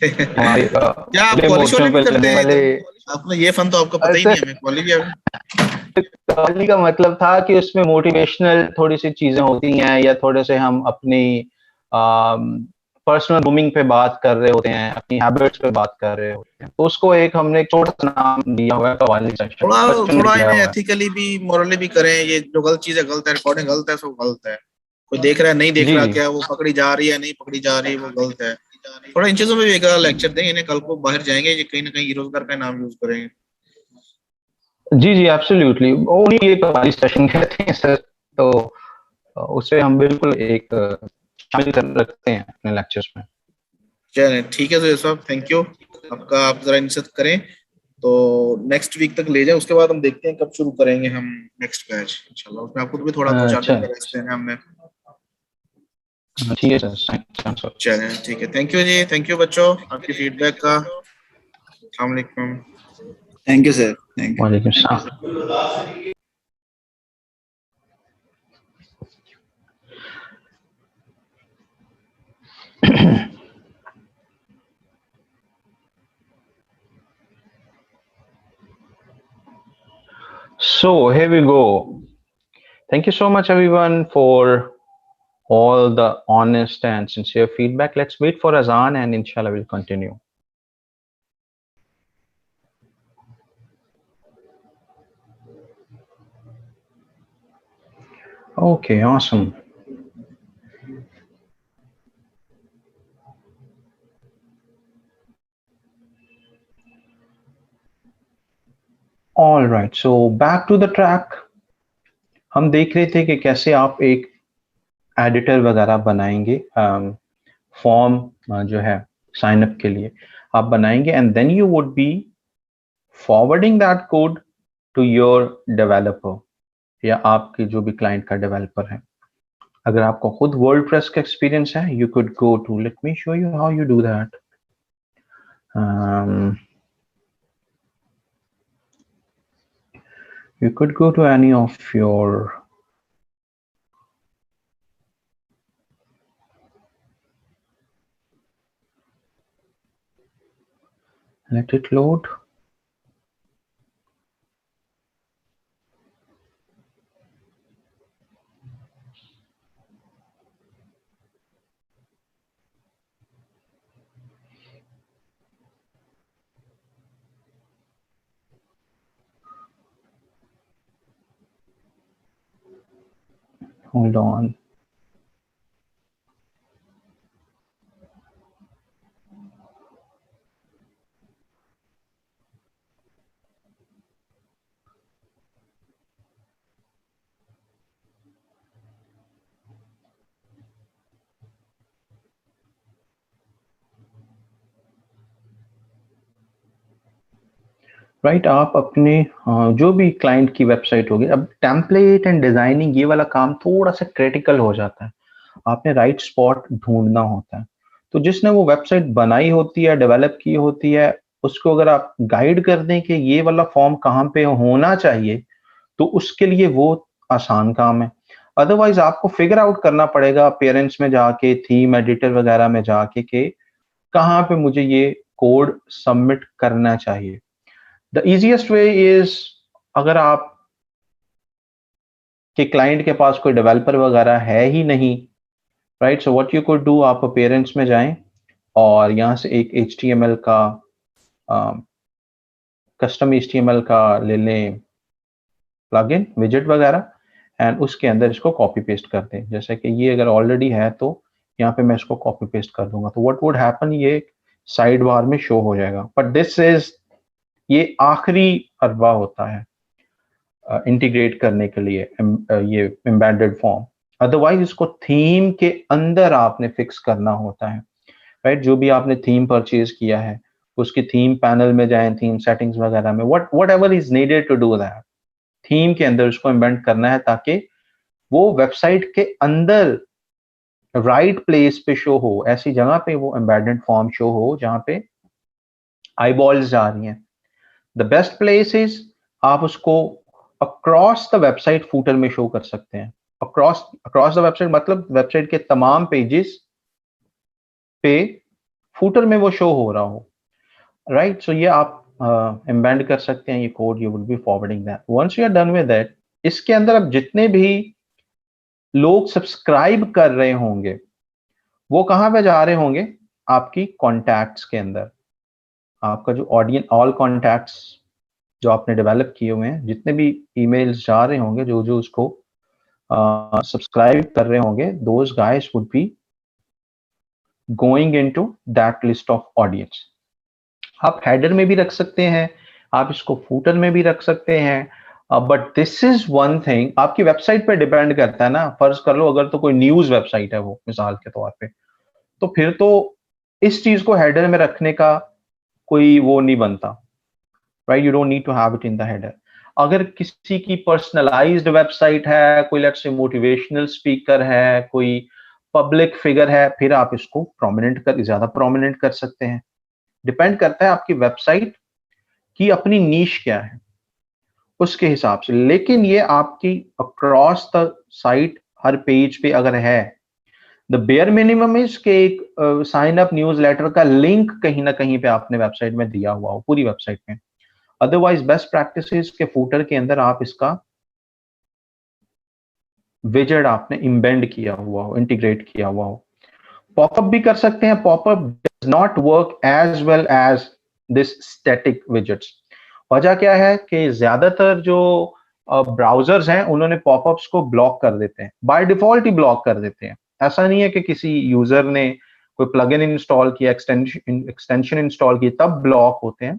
हमारे क्या आप बड़े कॉलेज मोर्चों वाले भी पे करते लड़ने हैं? वाले। आपने ये फन तो आपको पता ही नहीं है, हमें कॉलेज कॉलेज का मतलब था कि उसमें मोटिवेशनल थोड़ी सी चीजें होती हैं, या थोड़े से हम अपनी पर्सनल ग्रूमिंग पे बात कर रहे होते हैं, अपनी हैबिट्स पे बात कर रहे होते हैं, तो उसको एक हमने एक छोटा सा नाम दिया हुआ है कवाली सेक्शन। थोड़ा इन्हें एथिकली भी मॉरली भी करें। ये जो गलत चीज है गलत है, रिकॉर्डिंग गलत है, सब गलत है। कोई देख रहा है नहीं देख रहा, क्या वो पकड़ी जा रही है नहीं पकड़ी जा रही, वो गलत है। थोड़ा इन चीजों में भी एक लेक्चर दें इन्हें, कल को बाहर जाएंगे ये कहीं ना कहीं रोजगार का नाम यूज करेंगे। जी एब्सोल्युटली, उन्हीं ये कवाली सेशन कहते हैं सर, तो उसे हम बिल्कुल एक शामिल कर रखते हैं अपने लेक्चर्स में। चलिए ठीक है सर साहब, थैंक यू आपका। आप जरा इनसे करें तो नेक्स्ट वीक तक ले जाए, उसके बाद हम देखते हैं कब शुरू करेंगे हम नेक्स्ट बैच इंशाल्लाह। उसमें आपको भी थोड़ा 2-4 दिन का रेस्ट देना है हमने। ठीक है सर। चलिए ठीक है, थैंक यू जी, थैंक यू बच्चों आपकी फीडबैक का। अस्सलाम वालेकुम। Thank you sir. Thank you. वालेकुम सलाम। So here we go. Thank you so much everyone for all the honest and sincere feedback. Let's wait for Azan and inshallah we'll continue. Okay, awesome. All right, so back to the track. हम देख रहे थे कि कैसे आप एक editor वगैरह बनाएंगे, फॉर्म जो है साइन अप के लिए आप बनाएंगे, and then you would be forwarding that code to your developer, या आपके जो भी क्लाइंट का डेवलपर है। अगर आपको खुद वर्डप्रेस का एक्सपीरियंस है, you could go to, let me show you how you do that. You could go to any of your let it load. Hold on. Right आप अपने जो भी क्लाइंट की वेबसाइट होगी, अब टेम्पलेट एंड डिजाइनिंग ये वाला काम थोड़ा सा क्रिटिकल हो जाता है, आपने राइट स्पॉट ढूंढना होता है। तो जिसने वो वेबसाइट बनाई होती है, डेवलप की होती है, उसको अगर आप गाइड कर दें कि ये वाला फॉर्म कहाँ पे होना चाहिए, तो उसके लिए वो आसान काम है। अदरवाइज आपको फिगर आउट करना पड़ेगा पेरेंट्स में जाके, थीम एडिटर वगैरह में जाके कि कहाँ पे मुझे ये कोड सबमिट करना चाहिए। द इजीएस्ट वे इज, अगर आप के क्लाइंट के पास कोई डेवलपर वगैरह है ही नहीं, right, so what you could do, आप पेरेंट्स में जाएं और यहाँ से एक HTML का कस्टम HTML का ले लें प्लगइन विजेट वगैरह, एंड उसके अंदर इसको कॉपी पेस्ट कर दें। जैसे कि ये अगर ऑलरेडी है तो यहाँ पे मैं इसको कॉपी पेस्ट कर दूंगा, तो व्हाट वुड हैपन, ये साइड बार में शो हो जाएगा। बट दिस इज, ये आखिरी अरबा होता है इंटीग्रेट करने के लिए ये एम्बेडेड फॉर्म। अदरवाइज इसको थीम के अंदर आपने फिक्स करना होता है, राइट। जो भी आपने थीम परचेज किया है उसकी थीम पैनल में जाएं, थीम सेटिंग्स वगैरह में, whatever is needed to do that, theme के अंदर उसको एम्बेड करना है ताकि वो वेबसाइट के अंदर राइट प्लेस पे शो हो, ऐसी जगह पे वो एम्बेडेड फॉर्म शो हो जहां पे आईबॉल्स जा रही हैं। द बेस्ट प्लेस इज, आप उसको अक्रॉस द वेबसाइट फूटर में शो कर सकते हैं। अक्रॉस द वेबसाइट मतलब वेबसाइट के तमाम पेजेस पे फूटर में वो शो हो रहा हो, राइट। सो ये आप एम्बेड कर सकते हैं, ये code you will be forwarding that. Once you are done with that, इसके अंदर अब जितने भी लोग सब्सक्राइब कर रहे होंगे वो कहां पे जा रहे होंगे, आपकी कॉन्टैक्ट्स के अंदर। आपका जो ऑडियंस, ऑल कॉन्टैक्ट्स जो आपने डेवलप किए हुए हैं, जितने भी ईमेल्स जा रहे होंगे, जो जो उसको सब्सक्राइब कर रहे होंगे, those guys would be going into that list of audience. आप हेडर में भी रख सकते हैं, आप इसको फूटर में भी रख सकते हैं, but this is one thing, आपकी वेबसाइट पे डिपेंड करता है ना। फर्ज कर लो अगर तो कोई न्यूज वेबसाइट है वो, मिसाल के तौर पे, तो फिर तो इस चीज को हेडर में रखने का कोई वो नहीं बनता, right. You don't need to have it in the header. अगर किसी की पर्सनलाइज्ड वेबसाइट है, कोई लेट्स से मोटिवेशनल स्पीकर है, कोई पब्लिक फिगर है, फिर आप इसको ज्यादा प्रोमिनेंट कर सकते हैं। डिपेंड करता है आपकी वेबसाइट की अपनी नीश क्या है उसके हिसाब से। लेकिन ये आपकी across the site her page पे अगर है, द बेयर मिनिमम इज के एक साइन अप न्यूज लेटर का लिंक कहीं ना कहीं पे आपने वेबसाइट में दिया हुआ हो, पूरी वेबसाइट में। अदरवाइज बेस्ट प्रैक्टिसेस के फूटर के अंदर आप इसका विजेट आपने इम्बेंड किया हुआ हो, इंटीग्रेट किया हुआ हो। पॉपअप भी कर सकते हैं। Popup does not work as well as this static widgets. वजह क्या है कि ज्यादातर जो ब्राउजर्स हैं उन्होंने पॉपअप्स को ब्लॉक कर देते हैं, बाय डिफॉल्ट ही ब्लॉक कर देते हैं। ऐसा नहीं है कि किसी यूजर ने कोई प्लगइन इंस्टॉल किया, एक्सटेंशन इंस्टॉल की तब ब्लॉक होते हैं।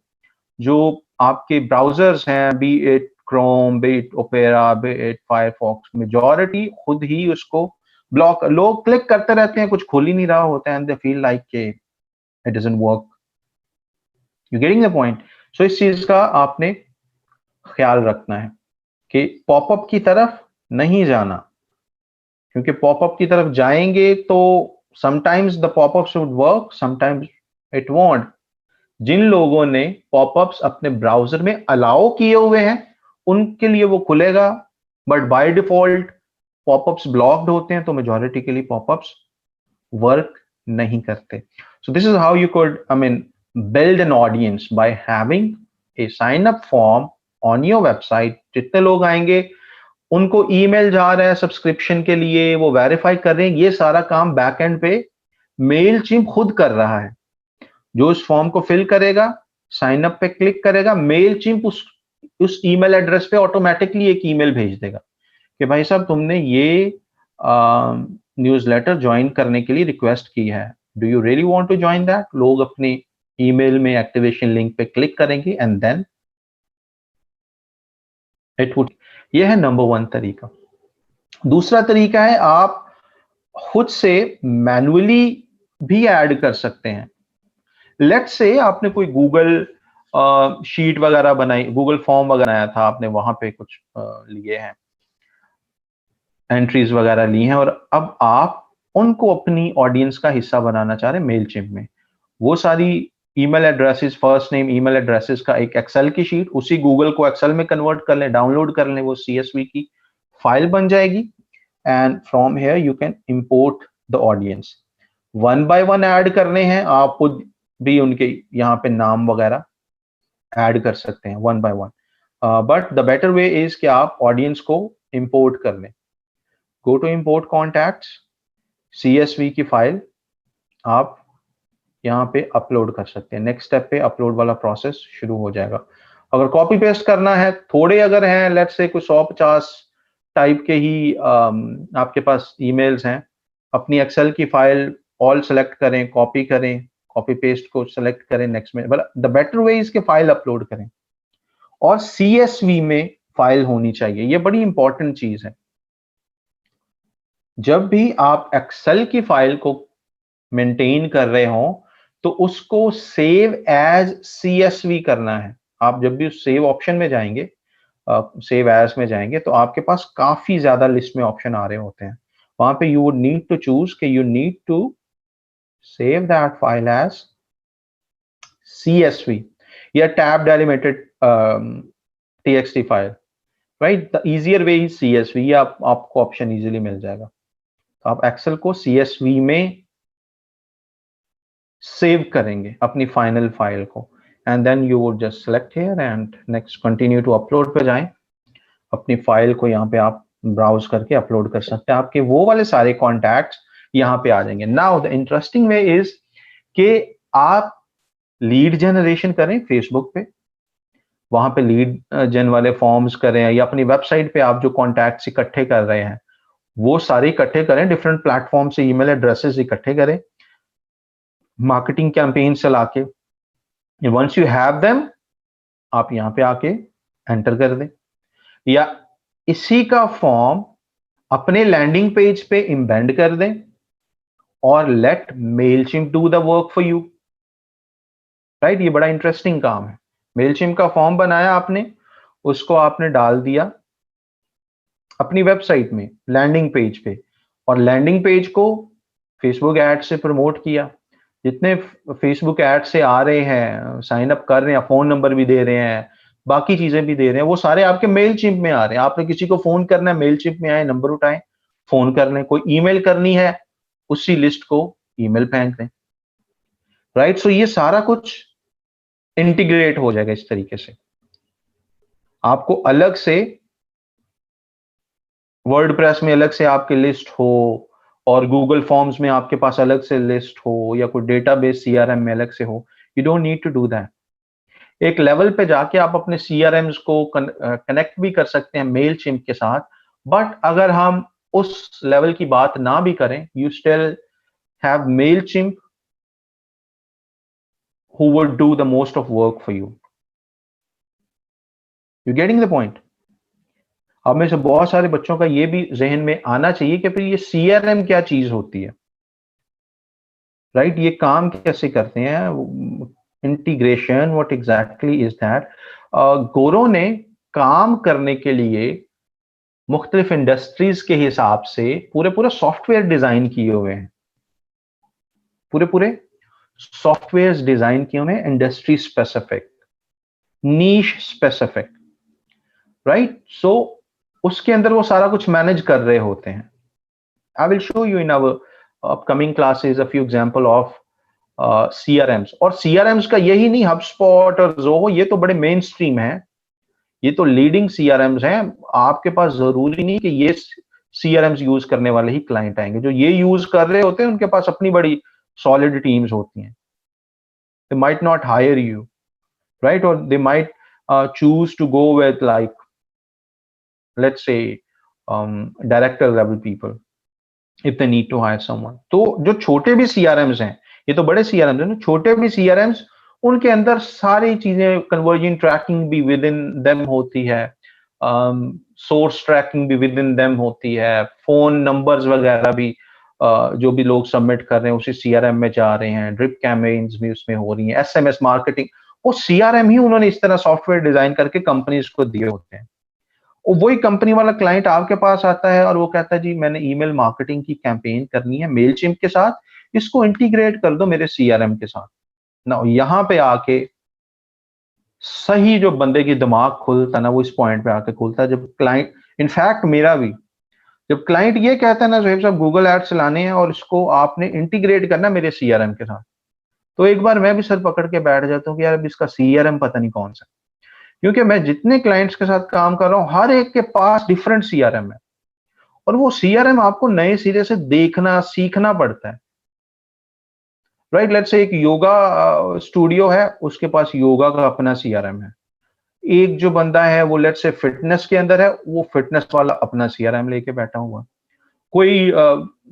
जो आपके ब्राउजर्स हैं, B it Chrome, B it opera, B it Firefox, majority खुद ही उसको ब्लॉक, लोग क्लिक करते रहते हैं, कुछ खुल ही नहीं रहा होता है, एंड दे फील लाइक के it doesn't work. You getting the point? So इस चीज का आपने ख्याल रखना है कि पॉपअप की तरफ नहीं जाना, क्योंकि पॉपअप की तरफ जाएंगे तो sometimes the popups would work, sometimes it won't. जिन लोगों ने पॉपअप्स अपने ब्राउजर में अलाउ किए हुए हैं उनके लिए वो खुलेगा, but by default popups blocked होते हैं, तो मेजॉरिटी के लिए पॉपअप्स वर्क नहीं करते। So this is how you could, I mean, build an audience by having a sign up form on your website। जितने लोग आएंगे उनको ईमेल जा रहा है सब्सक्रिप्शन के लिए, वो वेरीफाई कर रहे हैं, ये सारा काम बैकएंड पे मेलचिम्प खुद कर रहा है। जो उस फॉर्म को फिल करेगा, साइन अप पे क्लिक करेगा, मेलचिम्प उस ईमेल एड्रेस पे ऑटोमेटिकली एक ईमेल भेज देगा कि भाई साहब तुमने ये न्यूज़लेटर ज्वाइन करने के लिए रिक्वेस्ट की है, do you really want to join that. लोग अपनी ईमेल में एक्टिवेशन लिंक पे क्लिक करेंगे एंड देन इट वुड। ये है नंबर 1 तरीका। दूसरा तरीका है आप खुद से मैन्युअली भी ऐड कर सकते हैं। लेट्स से आपने कोई गूगल शीट वगैरह बनाई, गूगल फॉर्म वगैरह बनाया था आपने, वहां पे कुछ लिए हैं, एंट्रीज वगैरह ली हैं, और अब आप उनको अपनी ऑडियंस का हिस्सा बनाना चाह रहे हैं मेलचिम्प में। वो सारी email addresses, first name email addresses का एक एक्सेल की शीट, उसी गूगल को एक्सेल में कन्वर्ट कर लें, डाउनलोड कर लें, वो CSV की फाइल बन जाएगी। And from here you can import the audience. 1 by 1 add करने हैं, आप खुद भी उनके यहाँ पे नाम वगैरह ऐड कर सकते हैं 1 by 1, but the better way is कि आप ऑडियंस को इंपोर्ट कर लें। Go to import contacts, CSV की फाइल आप यहाँ पे अपलोड कर सकते हैं। नेक्स्ट स्टेप पे अपलोड वाला प्रोसेस शुरू हो जाएगा। अगर कॉपी पेस्ट करना है, थोड़े अगर हैं, लेट्स से कुछ 150 टाइप के ही आपके पास ईमेल्स हैं, अपनी एक्सेल की फाइल ऑल सेलेक्ट करें, कॉपी करें, कॉपी पेस्ट को सेलेक्ट करें, नेक्स्ट में, but the better way is के फाइल अपलोड करें और CSV में फाइल होनी चाहिए। ये बड़ी इंपॉर्टेंट चीज है। जब भी आप एक्सेल की फाइल को मेंटेन कर रहे हो तो उसको सेव एज CSV करना है। आप जब भी उस सेव ऑप्शन में जाएंगे, सेव एज में जाएंगे, तो आपके पास काफी ज्यादा लिस्ट में ऑप्शन आ रहे होते हैं। वहां पे you would need to choose कि you need to save that file as CSV या tab delimited TXT file, right? The easier way is CSV, या आपको ऑप्शन इजीली मिल जाएगा। तो आप एक्सेल को CSV में सेव करेंगे अपनी फाइनल फाइल को, and then you would just select here and next continue to upload पे जाएं। अपनी फाइल को यहाँ पे आप ब्राउज करके अपलोड कर सकते हैं। आपके वो वाले सारे कॉन्टैक्ट्स यहाँ पे आ जाएंगे। Now the interesting way is कि आप लीड जनरेशन करें फेसबुक पे, वहां पे लीड जन वाले फॉर्म्स करें, या अपनी वेबसाइट पे आप जो कॉन्टैक्ट्स इकट्ठे कर रहे हैं वो सारे इकट्ठे करें, डिफरेंट प्लेटफॉर्म से ईमेल एड्रेसेस इकट्ठे करें, मार्केटिंग कैंपेन चला के। वंस यू हैव देम, आप यहाँ पे आके एंटर कर दें, या इसी का फॉर्म अपने लैंडिंग पेज पे इम्बेड कर दें और let Mailchimp do the work for you, right? ये बड़ा इंटरेस्टिंग काम है। मेलचिम्प का फॉर्म बनाया आपने, उसको आपने डाल दिया अपनी वेबसाइट में लैंडिंग पेज पे, और लैंडिंग पेज को फेसबुक एड से प्रमोट किया। जितने फेसबुक एड से आ रहे हैं, साइन अप कर रहे हैं, फोन नंबर भी दे रहे हैं, बाकी चीजें भी दे रहे हैं, वो सारे आपके मेलचिम्प में आ रहे हैं। आपने किसी को फोन करना है, मेलचिम्प में आए, नंबर उठाएं, फोन कर लें। कोई ईमेल करनी है, उसी लिस्ट को ईमेल फेंक दें, राइट? सो ये सारा कुछ इंटीग्रेट हो जाएगा इस तरीके से। आपको अलग से वर्डप्रेस में अलग से आपकी लिस्ट हो, और गूगल फॉर्म्स में आपके पास अलग से लिस्ट हो, या कोई डेटाबेस CRM में अलग से हो, you don't need to do that. एक लेवल पे जाके आप अपने CRMs को कनेक्ट भी कर सकते हैं मेलचिम्प के साथ, बट अगर हम उस लेवल की बात ना भी करें, you still have Mailchimp who would do the most of work for you. You getting the point? अब में से बहुत सारे बच्चों का ये भी जहन में आना चाहिए कि फिर ये CRM क्या चीज होती है, राइट? ये काम कैसे करते हैं, integration, what exactly is that? Gaurav ने काम करने के लिए मुख्तलिफ इंडस्ट्रीज के हिसाब से पूरे सॉफ्टवेयर डिजाइन किए हुए हैं, पूरे सॉफ्टवेयर डिजाइन किए हुए हैं, इंडस्ट्री स्पेसिफिक, नीश स्पेसिफिक, राइट? सो उसके अंदर वो सारा कुछ मैनेज कर रहे होते हैं। I will show you in our upcoming classes a few example of CRMs। और CRMs का यही नहीं, HubSpot और Zoho, ये तो बड़े मेन स्ट्रीम है, ये तो लीडिंग CRMs हैं। आपके पास जरूरी नहीं कि ये CRMs यूज करने वाले ही क्लाइंट आएंगे। जो ये यूज कर रहे होते हैं उनके पास अपनी बड़ी सॉलिड टीम्स होती हैं। They might not hire you, right? Or they might choose to go with, like, let's say director level people if they need to hire someone. तो जो छोटे भी CRMs हैं, ये तो बड़े CRMs हैं ना, छोटे भी CRMs, उनके अंदर सारी चीजें, कन्वर्जन ट्रैकिंग भी विद इन देम होती है, सोर्स ट्रैकिंग भी विद इन देम होती है, फोन नंबर्स वगैरह भी जो भी लोग सबमिट कर रहे हैं उसी CRM में जा रहे हैं, ड्रिप कैंपेन्स भी उसमें हो रही हैं, SMS मार्केटिंग, वो CRM ही उन्होंने इस तरह सॉफ्टवेयर डिजाइन करके कंपनीज को दिए होते हैं। और वही कंपनी वाला क्लाइंट आपके पास आता है और वो कहता है जी मैंने ईमेल मार्केटिंग की कैंपेन करनी है मेलचिम्प के साथ, इसको इंटीग्रेट कर दो मेरे CRM के साथ ना। यहाँ पे आके सही जो बंदे की दिमाग खुलता ना, वो इस पॉइंट पे आके खुलता है जब क्लाइंट, इनफैक्ट मेरा भी, जब क्लाइंट ये कहता है ना जोहेब साहब गूगल एड्स चलाने हैं और इसको आपने इंटीग्रेट करना मेरे CRM के साथ, तो एक बार मैं भी सर पकड़ के बैठ जाता हूँ कि यार अब इसका CRM पता नहीं कौन सा, क्योंकि मैं जितने क्लाइंट्स के साथ काम कर रहा हूँ हर एक के पास डिफरेंट CRM है और वो CRM आपको नए सिरे से देखना सीखना पड़ता है। राइट, लेट्स से एक योगा स्टूडियो है, उसके पास योगा का अपना CRM है। एक जो बंदा है वो लेट्स से फिटनेस के अंदर है, वो फिटनेस वाला अपना CRM लेके बैठा हुआ। कोई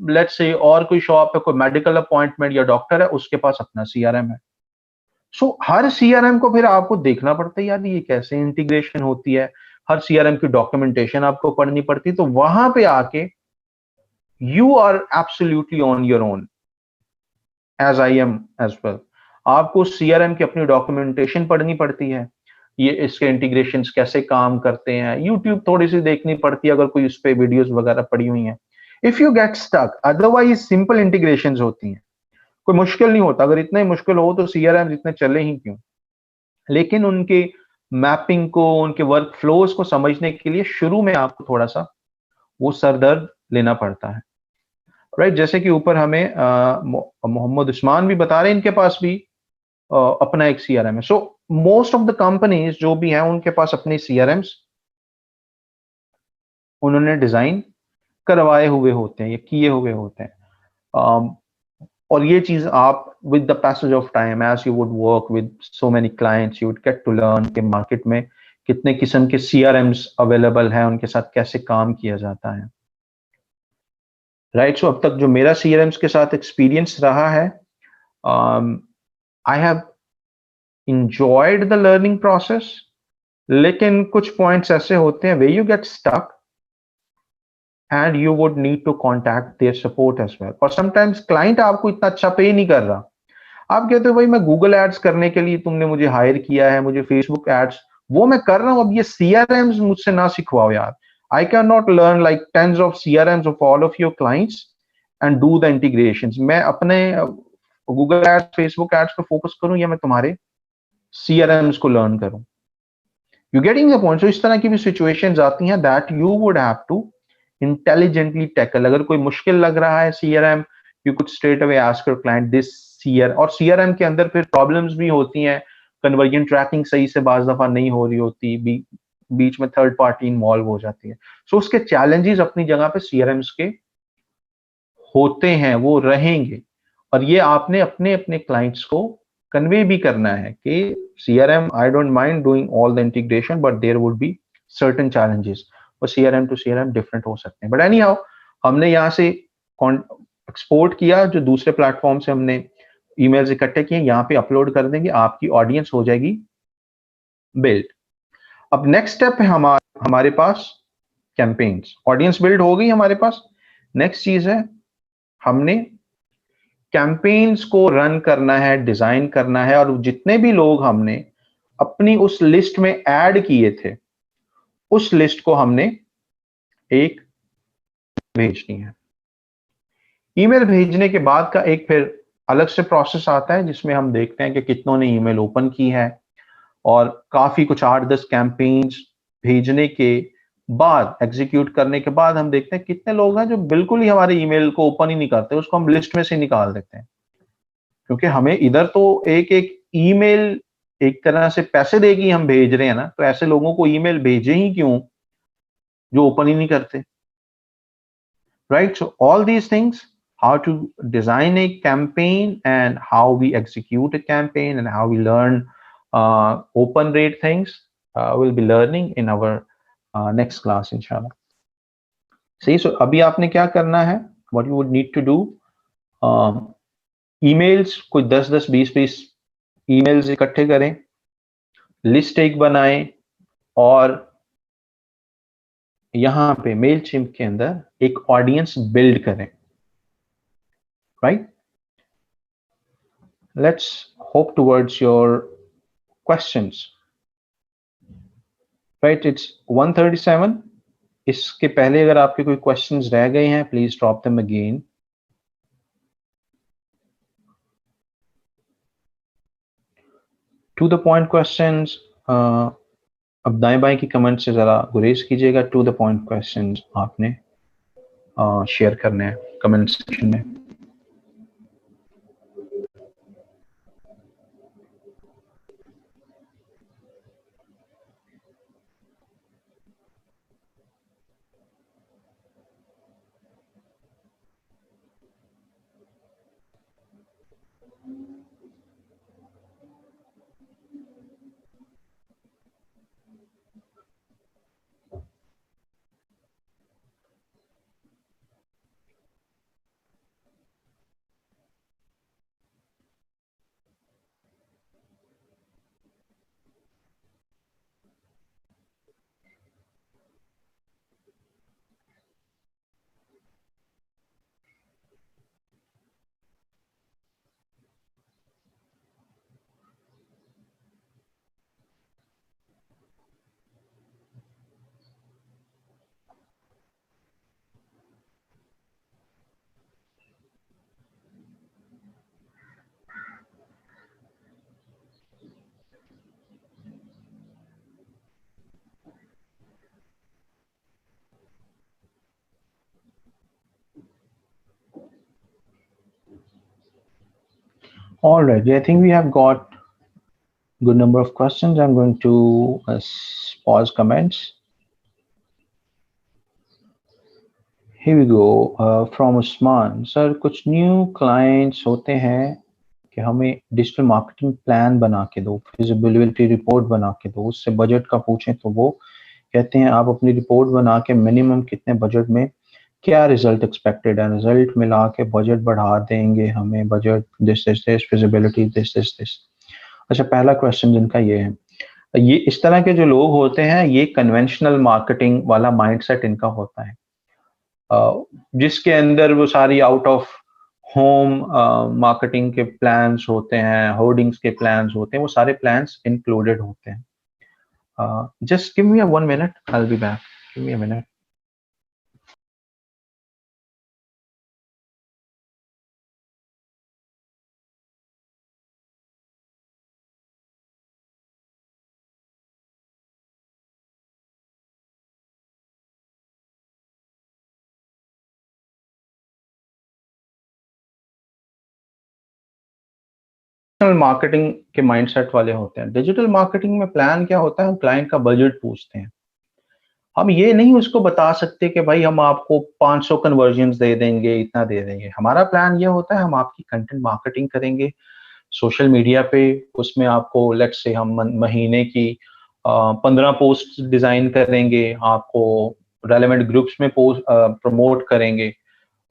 लेट्स से और कोई शॉप है, कोई मेडिकल अपॉइंटमेंट या डॉक्टर है, उसके पास अपना CRM है। सो हर CRM को फिर आपको देखना पड़ता है यार ये कैसे इंटीग्रेशन होती है, हर CRM की डॉक्यूमेंटेशन आपको पढ़नी पड़ती है। तो वहां पे आके you are absolutely on your own as I am as well. आपको CRM की अपनी डॉक्यूमेंटेशन पढ़नी पड़ती है, ये इसके इंटीग्रेशंस कैसे काम करते हैं, यूट्यूब थोड़ी सी देखनी पड़ती है अगर कोई उस पर वीडियोस वगैरह पड़ी हुई हैं, if you get stuck. Otherwise simple integrations होती हैं, कोई मुश्किल नहीं होता। अगर इतना ही मुश्किल हो तो CRM जितने चले ही क्यों, लेकिन उनके मैपिंग को, उनके वर्क फ्लोज को समझने के लिए शुरू में आपको थोड़ा सा वो सरदर्द लेना पड़ता है। राइट, जैसे कि ऊपर हमें मोहम्मद उस्मान भी बता रहे हैं, इनके पास भी अपना एक CRM है। So most of the companies जो भी हैं उनके पास अपने CRMs उन्होंने डिजाइन करवाए हुए होते हैं या किए हुए होते हैं। और ये चीज आप with the passage of time as you would work with so many clients you would get to learn कि मार्केट में कितने किस्म के CRMs अवेलेबल हैं, उनके साथ कैसे काम किया जाता है। राइट, सो अब तक जो मेरा CRMs के साथ एक्सपीरियंस रहा है, I have enjoyed the learning process, लेकिन कुछ पॉइंट्स ऐसे होते हैं where you get stuck and you would need to contact their support as well। और sometimes क्लाइंट आपको इतना अच्छा पे नहीं कर रहा, आप कहते हो भाई मैं गूगल एड्स करने के लिए तुमने मुझे हायर किया है, मुझे फेसबुक एड्स वो मैं कर रहा हूं, अब ये CRMs मुझसे ना सिखवाओ यार। I can not learn like tens of CRMs of all of your clients and do the integrations। मैं अपने गूगल एड्स फेसबुक एड्स पे फोकस करूं या मैं तुम्हारे CRMs को लर्न करूं। You getting the point. So इस तरह की भी सिचुएशंस आती हैं that you would have to intelligently tackle. अगर कोई मुश्किल लग रहा है CRM, you could straight away ask your client this CRM। और CRM के अंदर फिर प्रॉब्लम्स भी होती हैं, कन्वर्जन ट्रैकिंग सही से बाज दफा नहीं हो रही होती, बीच में थर्ड पार्टी इन्वॉल्व हो जाती है। सो उसके चैलेंजेस अपनी जगह पे CRMs के होते हैं, वो रहेंगे। और ये आपने अपने अपने क्लाइंट्स को कन्वे भी करना है कि CRM, I don't mind doing all the integration, but there would be certain challenges। और CRM to CRM डिफरेंट हो सकते हैं। बट एनी हाउ, हमने यहाँ से एक्सपोर्ट किया, जो दूसरे प्लेटफॉर्म से हमने ईमेल्स इकट्ठे किए यहाँ पे अपलोड कर देंगे, आपकी ऑडियंस हो जाएगी बिल्ड। अब नेक्स्ट स्टेप है हमारे पास कैंपेन्स। ऑडियंस बिल्ड हो गई हमारे पास। नेक्स्ट चीज है हमने कैंपेन्स को रन करना है, डिजाइन करना है, और जितने भी लोग हमने अपनी उस लिस्ट में ऐड किए थे उस लिस्ट को हमने एक भेजनी है। ईमेल भेजने के बाद का एक फिर अलग से प्रोसेस आता है जिसमें हम देखते हैं कि कितनों ने ईमेल ओपन की है, और काफी कुछ 8-10 कैंपेन्स भेजने के बाद, एग्जीक्यूट करने के बाद हम देखते हैं कितने लोग हैं जो बिल्कुल ही हमारे ईमेल को ओपन ही नहीं करते, उसको हम लिस्ट में से निकाल देते हैं। क्योंकि हमें इधर तो एक एक ईमेल एक तरह से पैसे देगी हम भेज रहे हैं ना, तो ऐसे लोगों को ईमेल भेजे ही क्यों जो ओपन ही नहीं करते। Right, so all these things, how to design a campaign and how we execute a campaign and how we learn open rate things, we'll be learning in our next class inshallah। See, so अभी आपने क्या करना है, what you would need to do, emails कोई 10-10 20-20 emails इकट्ठे करें, list एक बनाएं, और यहां पे मेलचिम्प के अंदर एक ऑडियंस बिल्ड करें। Right, let's hope towards your questions, right? It's 1:37. इसके पहले अगर आपके कोई questions रह गए हैं, please drop them again. To the point questions, अब दाएं बाएं की कमेंट से जरा गुरेज कीजिएगा. टू द पॉइंट क्वेश्चंस आपने शेयर करने हैं कमेंट सेक्शन में. All right, I think we have got good number of questions. I'm going to pause comments. Here we go. From Usman, sir, कुछ new clients होते हैं कि हमें digital marketing plan बना के दो, फिजिबिलिटी रिपोर्ट बना के दो, उससे बजट का पूछें तो वो कहते हैं आप अपनी रिपोर्ट बना के मिनिमम कितने बजट में क्या रिजल्ट एक्सपेक्टेड है, रिजल्ट मिला के बजट बढ़ा देंगे हमें, बजट दिस फिजिबिलिटी दिस. अच्छा, पहला क्वेश्चन जिनका ये है, ये इस तरह के जो लोग होते हैं ये कन्वेंशनल मार्केटिंग वाला माइंडसेट इनका होता है, जिसके अंदर वो सारी आउट ऑफ होम मार्केटिंग के प्लान्स होते हैं, होर्डिंग्स के प्लान्स होते हैं, वो सारे प्लान्स इंक्लूडेड होते हैं. Just give me a 1 minute, I will be back. Give me a minute. Marketing के माइंडसेट वाले होते हैं. डिजिटल मार्केटिंग में प्लान क्या होता है, हम क्लाइंट का बजट पूछते हैं. हम ये नहीं उसको बता सकते कि भाई हम आपको 500 कन्वर्जन्स दे देंगे, इतना दे देंगे. हमारा प्लान ये होता है हम आपकी कंटेंट मार्केटिंग करेंगे सोशल मीडिया पे. उसमें आपको लेट्स से हम महीने की 15 पोस्ट डिजाइन करेंगे, आपको रेलेवेंट ग्रुप्स में पोस्ट प्रमोट करेंगे.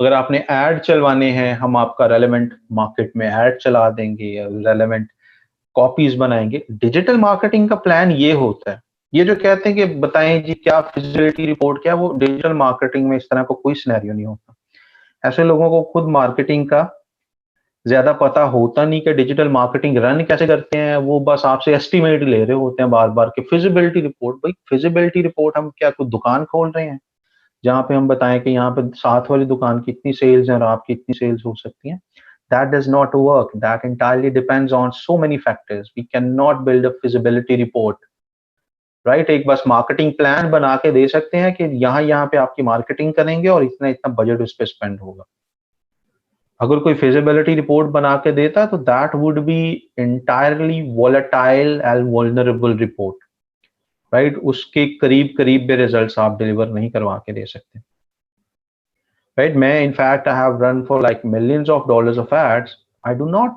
अगर आपने ऐड चलवाने हैं, हम आपका रेलेवेंट मार्केट में ऐड चला देंगे, रेलेवेंट कॉपीज बनाएंगे. डिजिटल मार्केटिंग का प्लान ये होता है. ये जो कहते हैं कि बताएं जी क्या फिजिबिलिटी रिपोर्ट क्या, वो डिजिटल मार्केटिंग में इस तरह का कोई सिनेरियो नहीं होता. ऐसे लोगों को खुद मार्केटिंग का ज्यादा पता होता नहीं कि डिजिटल मार्केटिंग रन कैसे करते हैं. वो बस आपसे एस्टिमेट ले रहे होते हैं बार बार कि फिजिबिलिटी रिपोर्ट. भाई फिजिबिलिटी रिपोर्ट हम क्या कोई दुकान खोल रहे हैं जहां पे हम बताएं कि यहाँ पे साथ वाली दुकान की इतनी सेल्स है और आपकी इतनी सेल्स हो सकती हैं? That does not work. That entirely depends on so many factors. We cannot build a feasibility report, right? एक बस मार्केटिंग प्लान बना के दे सकते हैं कि यहाँ पे आपकी मार्केटिंग करेंगे और इतना इतना बजट उस पर स्पेंड होगा. अगर कोई फिजिबिलिटी रिपोर्ट बना के देता तो that would be entirely volatile and vulnerable report, right? उसके करीब करीब भी रिजल्ट्स आप डिलीवर नहीं करवा के दे सकते. Right? In fact, I have run for like millions of dollars of ads. I do not,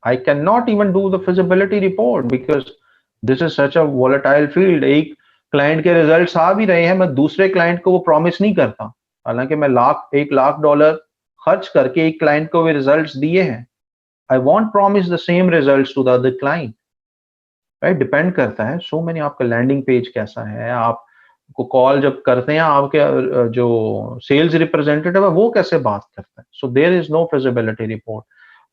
I cannot even do the feasibility report because this is such a volatile field. एक client के results आ भी रहे हैं, मैं दूसरे client को वो promise नहीं करता, हालांकि मैं $1 लाख खर्च करके एक क्लाइंट को वो रिजल्ट्स दिए हैं. I won't promise the same results to the other client. Right? Depend करता है so many. आपका लैंडिंग पेज कैसा है, आप को कॉल जब करते हैं आपके जो सेल्स रिप्रेजेंटेटिव है वो कैसे बात करता है. So there is no feasibility report.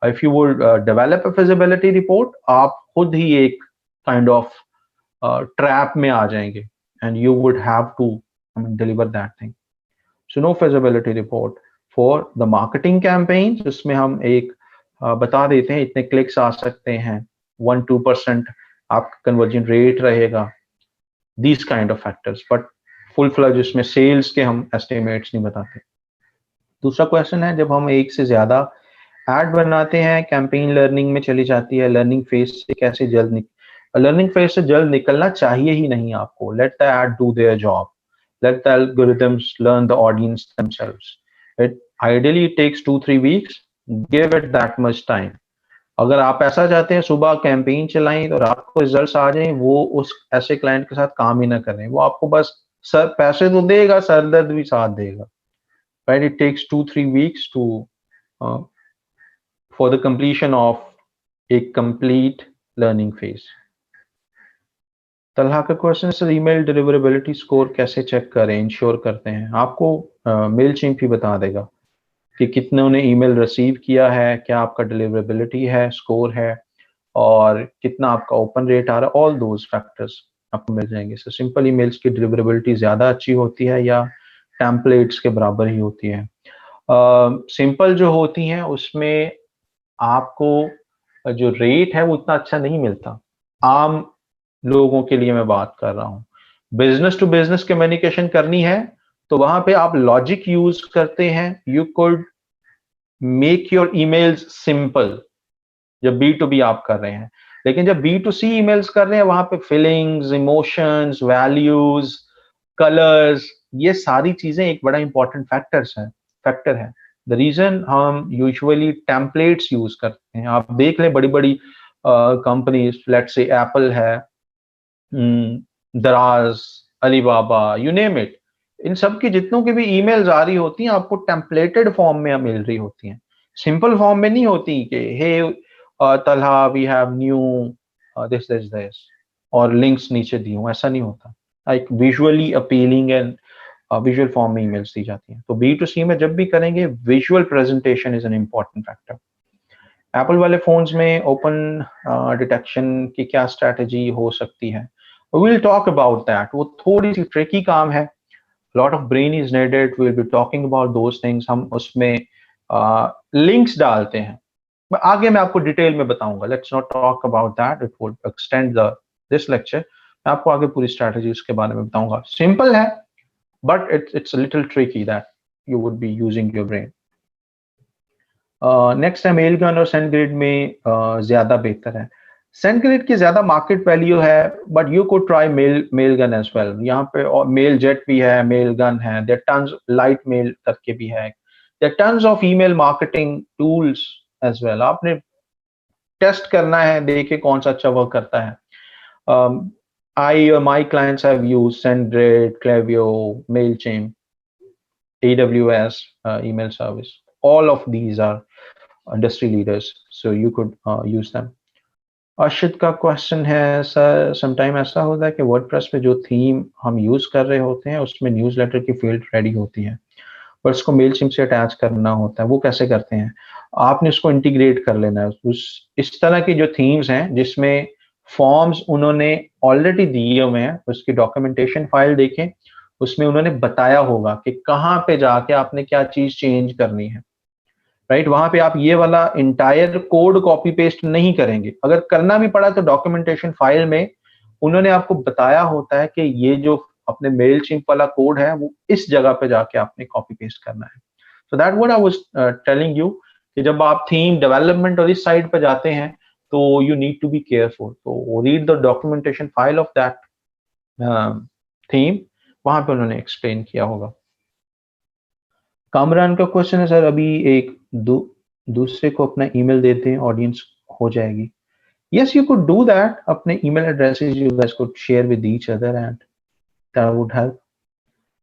If you would develop a feasibility report, आप खुद ही एक kind of trap में आ जाएंगे, and you would have to deliver that thing. So no feasibility report. For the marketing campaigns, उसमें हम एक बता देते हैं इतने क्लिक्स आ सकते हैं, 1-2% आपका कन्वर्जन रेट रहेगा, these kind of factors. But full फ्लज इसमें सेल्स के हम एस्टिमेट्स नहीं बताते. दूसरा क्वेश्चन है, जब हम एक से ज्यादा एड बनाते हैं, कैंपेन लर्निंग में चली जाती है, लर्निंग फेज से कैसे लर्निंग फेज से जल्द निकलना चाहिए ही नहीं आपको. Let the ad do their job, let the algorithms learn the audience themselves. It ideally takes 2-3 weeks. Give it that much time. अगर आप ऐसा चाहते हैं सुबह कैंपेन चलाएं तो रात को रिजल्ट्स आ जाएं, वो उस ऐसे क्लाइंट के साथ काम ही ना करें. वो आपको बस सर पैसे तो देगा, सर दर्द भी साथ देगा. Right? It takes 2-3 weeks to for the completion of a complete learning phase. Talha का question sir, email deliverability score कैसे चेक करें, इंश्योर करते हैं? आपको मेलचिम्प ही बता देगा कि कितनों ने ईमेल रिसीव किया है, क्या आपका डिलीवरेबिलिटी है, स्कोर है, और कितना आपका ओपन रेट आ रहा है. ऑल दोज फैक्टर्स आपको मिल जाएंगे. सो सिंपल ईमेल्स की डिलीवरेबिलिटी ज्यादा अच्छी होती है या टेम्पलेट्स के बराबर ही होती है? सिंपल जो होती हैं उसमें आपको जो रेट है वो उतना अच्छा नहीं मिलता. आम लोगों के लिए मैं बात कर रहा हूँ. बिजनेस टू बिजनेस कम्युनिकेशन करनी है तो वहां पे आप लॉजिक यूज करते हैं. You could make your emails simple जब B2B आप कर रहे हैं, लेकिन जब B2C ईमेल्स कर रहे हैं वहां पे फीलिंग्स, इमोशंस, वैल्यूज, कलर्स, ये सारी चीजें एक बड़ा इंपॉर्टेंट फैक्टर है. द रीजन हम यूजुअली टेम्पलेट्स यूज करते हैं. आप देख लें बड़ी बड़ी कंपनीज, लेट्स से एप्पल है, दराज, अलीबाबा, यू नेम इट, इन सब की जितनों की भी ईमेल्स आ रही होती हैं आपको टेम्पलेटेड फॉर्म में मिल रही होती हैं. सिंपल फॉर्म में नहीं होती कि hey Talha we have new this और लिंक्स नीचे दी हूं, ऐसा नहीं होता. एक visually appealing and visual form में ईमेल्स दी जाती हैं. तो B2C में जब भी करेंगे visual presentation is an important factor. Apple वाले फोन्स में ओपन डिटेक्शन की क्या स्ट्रैटेजी हो सकती है? We'll talk about that. वो थोड़ी सी ट्रिकी काम है. Lot of brain is needed. We'll be talking about those things. हम उसमें लिंक्स डालते हैं. आगे मैं आपको डिटेल में बताऊंगा. Let's not talk about that. It would extend this lecture. मैं आपको आगे पूरी स्ट्रैटेजी उसके बारे में बताऊंगा. सिंपल है, but it's a little tricky that you would be using your brain. Next है मेलगन और सेंडग्रिड में ज्यादा बेहतर है. सेंडग्रिड की ज्यादा मार्केट वैल्यू है, but you could try Mailgun as well. यहाँ पे मेल जेट भी है, मेलगन है, देयर टन्स लाइट मेल करके भी है, there tons of email marketing tools as well. आपने टेस्ट करना है, देखे कौन सा अच्छा वर्क करता है. my clients have used SendGrid, Klaviyo, Mailchimp, AWS email service. All of these are industry leaders, so you could use them. Arshid का क्वेश्चन है, सर समटाइम ऐसा होता है कि वर्डप्रेस पे जो थीम हम यूज कर रहे होते हैं उसमें न्यूज़लेटर की फील्ड रेडी होती है, पर उसको मेलचिम्प से अटैच करना होता है. वो कैसे करते हैं? आपने उसको इंटीग्रेट कर लेना है. इस तरह की जो थीम्स हैं जिसमें फॉर्म्स उन्होंने ऑलरेडी दिए हुए हैं, उसकी डॉक्यूमेंटेशन फाइल देखें, उसमें उन्होंने बताया होगा कि कहाँ पे जाके आपने क्या चीज चेंज करनी है. राइट, वहां पे आप ये वाला इंटायर कोड कॉपी पेस्ट नहीं करेंगे. अगर करना भी पड़ा तो डॉक्यूमेंटेशन फाइल में उन्होंने आपको बताया होता है कि ये जो अपने मेलचिम्प वाला कोड है वो इस जगह पे जाके आपने कॉपी पेस्ट करना है. So that what I was telling you कि जब आप थीम डेवलपमेंट और इस साइड पे जाते हैं तो you need to be careful. तो read the documentation file of that theme, वहां पे उन्होंने एक्सप्लेन किया होगा. कामरान का क्वेश्चन है, सर अभी एक दूसरे को अपना ईमेल देते हैं, ऑडियंस हो जाएगी? Yes, you could do that. अपने email addresses you guys could share with each other and that would help.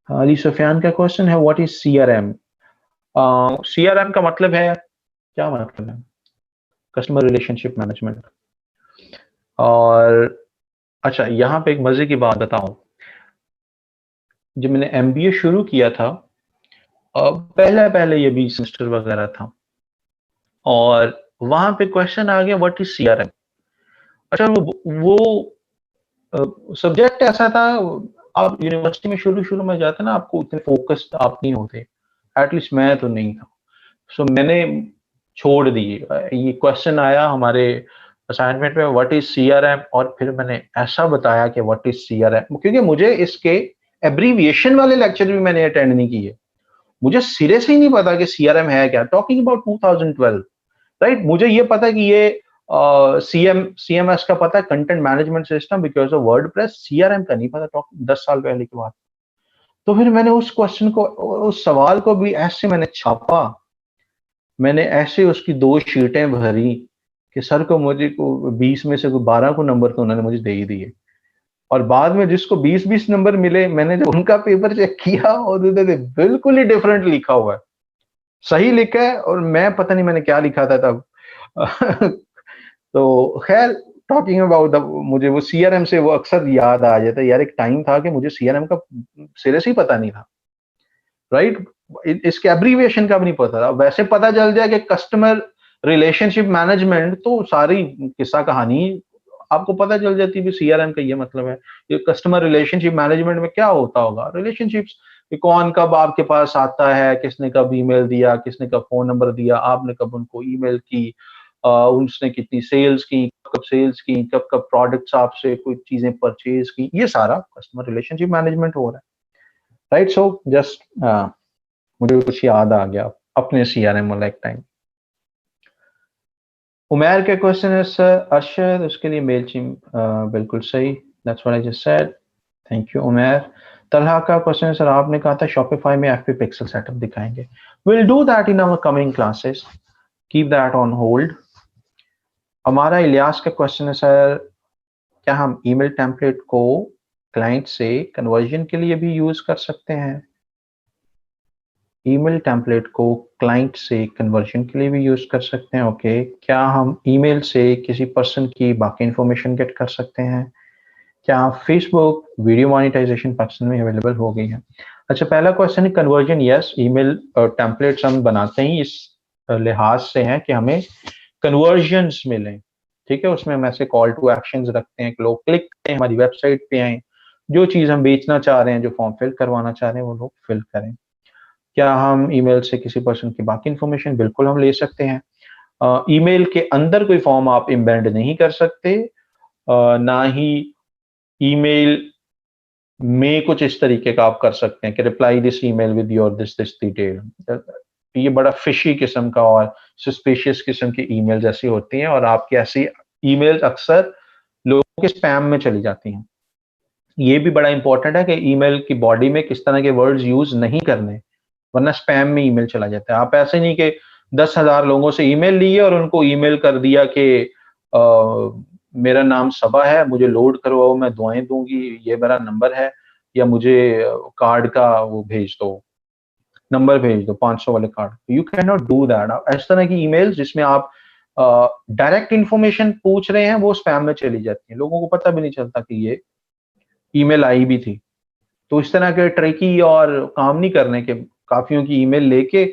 Ali Sufiyan का क्वेश्चन है, what is CRM? CRM का मतलब है, क्या मतलब है? Customer relationship management. और अच्छा, यहाँ पे एक मजे की बात बताऊं. जब मैंने MBA शुरू किया था, पहले ये 20 सेमेस्टर वगैरह था, और वहां पे क्वेश्चन आ गया व्हाट इज सीआरएम। अच्छा वो सब्जेक्ट ऐसा था, आप यूनिवर्सिटी में शुरू शुरू में जाते ना, आपको उतने फोकस्ड आप नहीं होते, एटलीस्ट मैं तो नहीं था। सो मैंने छोड़ दिए, ये क्वेश्चन आया हमारे असाइनमेंट में व्हाट इज सीआरएम, और फिर मैंने ऐसा बताया कि व्हाट इज सीआरएम, क्योंकि मुझे इसके एब्रीविएशन वाले लेक्चर भी मैंने अटेंड नहीं किए, मुझे सिरे से ही नहीं पता कि सीआरएम है क्या, टॉकिंग अबाउट 2012, राइट। मुझे ये पता कि ये सीएमएस का पता है, content management system, because of WordPress. CRM का नहीं पता 10 साल पहले की बात। तो फिर मैंने उस क्वेश्चन को, उस सवाल को भी ऐसे मैंने छापा, मैंने ऐसे उसकी 2 शीटें भरी कि सर को, मुझे को 20 में से कोई 12 को नंबर तो उन्होंने मुझे दे ही दिए। और बाद में जिसको 20-20 नंबर मिले, मैंने जब उनका पेपर चेक किया और बिल्कुल ही डिफरेंट लिखा हुआ है, सही लिखा है और मैं पता नहीं मैंने क्या लिखा था तब। तो खैर, टॉकिंग अबाउट द, मुझे वो सीआरएम से वो अक्सर याद आ जाता है यार, एक टाइम था कि मुझे सीआरएम का सिरे से ही पता नहीं था, राइट। इसके एब्रीविएशन का भी नहीं पता था। वैसे पता चल जाए कि कस्टमर रिलेशनशिप मैनेजमेंट, तो सारी किस्सा कहानी आपको पता चल जाती है सीआरएम का ये मतलब है। ये कस्टमर रिलेशनशिप मैनेजमेंट में क्या होता होगा, रिलेशनशिप्स, कौन कब आपके पास आता है, किसने कब ईमेल दिया, किसने कब फोन नंबर दिया, आपने कब उनको ईमेल की, उसने कितनी सेल्स की, कब सेल्स की, कब कब प्रोडक्ट्स आपसे कोई चीजें परचेज की, ये सारा कस्टमर रिलेशनशिप मैनेजमेंट हो रहा है, राइट। सो जस्ट मुझे कुछ याद आ गया अपने सीआरएम वाला एक टाइम। उमैर के क्वेश्चन है सर अरशद, उसके लिए मेल चिम बिल्कुल सही, that's what I just said, thank you Umair. Talha का क्वेश्चन है सर, आपने कहा था शॉपिफाई में एफपी पिक्सल सेटअप दिखाएंगे, will do that in our coming classes, keep that on hold. हमारा इलियास का क्वेश्चन है सर, क्या हम ईमेल टेम्पलेट को क्लाइंट से कन्वर्जन के लिए भी यूज कर सकते हैं? ईमेल टेम्पलेट को क्लाइंट से कन्वर्जन के लिए भी यूज कर सकते हैं, ओके। क्या हम ईमेल से किसी पर्सन की बाकी इंफॉर्मेशन गेट कर सकते हैं? क्या फेसबुक वीडियो मोनेटाइजेशन पाकिस्तान में अवेलेबल हो गई है? अच्छा, पहला क्वेश्चन है कन्वर्जन। यस, ईमेल टेम्पलेट्स हम बनाते ही इस लिहाज से हैं कि हमें कन्वर्जन्स मिलें, ठीक है। उसमें हम ऐसे कॉल टू एक्शंस रखते हैं कि लोग क्लिक करें, हमारी वेबसाइट पे आए, जो चीज़ हम बेचना चाह रहे हैं, जो फॉर्म फिल करवाना चाह रहे हैं, वो लोग फिल करें। क्या हम ईमेल से किसी पर्सन की बाकी इंफॉर्मेशन? बिल्कुल हम ले सकते हैं। ईमेल के अंदर कोई फॉर्म आप एम्बेड नहीं कर सकते, ना ही ईमेल में कुछ इस तरीके का आप कर सकते हैं कि reply this email with your this detail. ये बड़ा फिशी किस्म का और सस्पिशियस किस्म की ईमेल जैसी होती हैं, और आपकी ऐसी ईमेल अक्सर लोगों के स्पैम में चली जाती हैं। ये भी बड़ा इंपॉर्टेंट है कि ईमेल की बॉडी में किस तरह के वर्ड्स यूज नहीं करने, वरना स्पैम में ईमेल चला जाता है। आप ऐसे नहीं कि 10,000 लोगों से ईमेल लिए और उनको ईमेल कर दिया कि मेरा नाम सबा है, मुझे लोड करवाओ, मैं दुआएं दूंगी, ये मेरा नंबर है, या मुझे कार्ड का वो भेज दो, नंबर भेज दो 500 वाले card. You can not do that. इस तरह की ईमेल जिसमें आप डायरेक्ट इंफॉर्मेशन पूछ रहे हैं, वो स्पैम में चली जाती है, लोगों को पता भी नहीं चलता कि ये ईमेल आई भी थी। तो इस तरह के ट्रिकी और काम नहीं करने के, काफियों की ईमेल लेके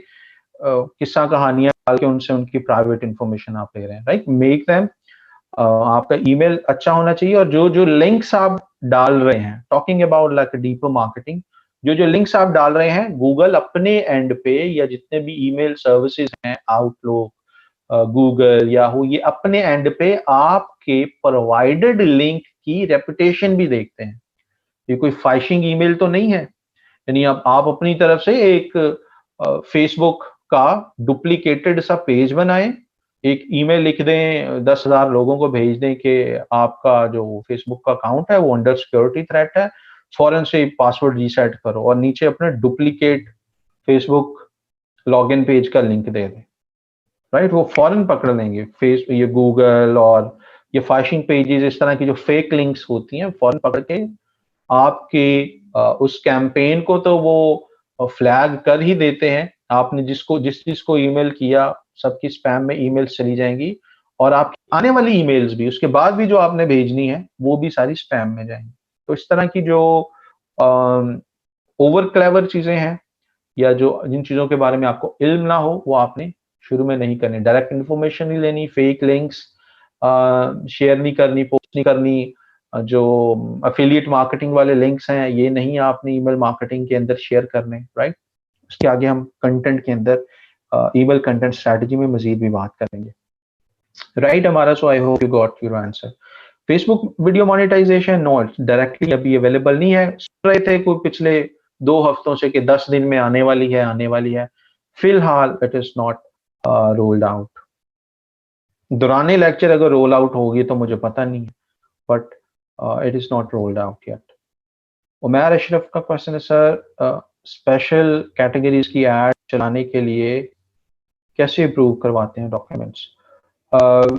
किस्सा कहानियां डाल के उनसे उनकी प्राइवेट इंफॉर्मेशन आप ले रहे हैं, राइट। मेक देम, आपका ईमेल अच्छा होना चाहिए, और जो जो लिंक्स आप डाल रहे हैं, talking about like deeper marketing, जो जो लिंक्स आप डाल रहे हैं, गूगल अपने एंड पे, या जितने भी ईमेल सर्विसेज हैं, आउटलुक, गूगल, याहू, ये अपने एंड पे आपके प्रोवाइडेड लिंक की रेपुटेशन भी देखते हैं। ये कोई फाइशिंग ईमेल तो नहीं है, यानी आप अपनी तरफ से एक फेसबुक का डुप्लीकेटेड सा पेज बनाएं, एक ईमेल लिख दें, 10,000 लोगों को भेज दें कि आपका जो फेसबुक का अकाउंट है वो अंडर सिक्योरिटी थ्रेट है, फौरन से पासवर्ड रीसेट करो, और नीचे अपने डुप्लीकेट फेसबुक लॉगिन पेज का लिंक दे दें, राइट। वो फौरन पकड़ लेंगे। ये गूगल और ये फाइशिंग पेजेस, इस तरह की जो फेक लिंक्स होती हैं, फौरन पकड़ के आपके उस कैंपेन को तो वो फ्लैग कर ही देते हैं। आपने जिस चीज को ईमेल किया, सबकी स्पैम में ईमेल्स चली जाएंगी, और आपकी आने वाली ईमेल्स भी, उसके बाद भी जो आपने भेजनी है, वो भी सारी स्पैम में जाएंगी। तो इस तरह की जो ओवर क्लेवर चीजें हैं, या जो जिन चीजों के बारे में आपको इल्म ना हो, वो आपने शुरू में नहीं करनी, डायरेक्ट इन्फॉर्मेशन नहीं लेनी, फेक लिंक्स शेयर नहीं करनी, पोस्ट नहीं करनी, जो अफिलिएट मार्केटिंग वाले लिंक्स हैं ये नहीं आपने ईमेल मार्केटिंग के अंदर शेयर करने, राइट। उसके आगे हम कंटेंट के अंदर ईमेल कंटेंट स्ट्रेटजी में मजीद भी बात करेंगे, राइट हमारा। So I hope you got your answer. Facebook video monetization no directly अभी अवेलेबल नहीं है, सुन रहे थे कोई पिछले 2 हफ्तों से कि 10 दिन में आने वाली है, फिलहाल it is not rolled out. दौरान लेक्चर अगर रोल आउट होगी तो मुझे पता नहीं है, but it is not rolled out yet. Umair Ashraf का क्वेश्चन है सर, स्पेशल कैटेगरीज की ऐड चलाने के लिए कैसे अप्रूव करवाते हैं डॉक्यूमेंट्स?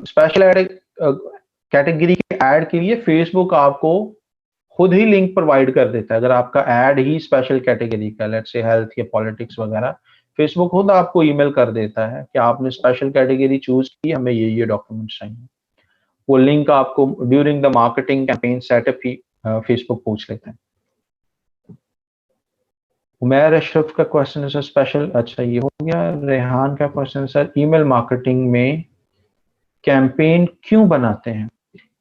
स्पेशल ऐड कैटेगरी के ऐड के लिए फेसबुक आपको खुद ही लिंक प्रोवाइड कर देता है। अगर आपका ऐड ही स्पेशल कैटेगरी का, लेट्स से हेल्थ या पॉलिटिक्स वगैरह, फेसबुक खुद आपको ईमेल कर देता है कि आपने स्पेशल कैटेगरी चूज की, हमें ये डॉक्यूमेंट्स चाहिए। वो लिंक आपको during the marketing campaign setup he Facebook पूछ लेता है। उमैर अशरफ का क्वेश्चन है सर स्पेशल, अच्छा ये हो गया। रेहान का क्वेश्चन है सर, ईमेल मार्केटिंग में कैंपेन क्यों बनाते हैं?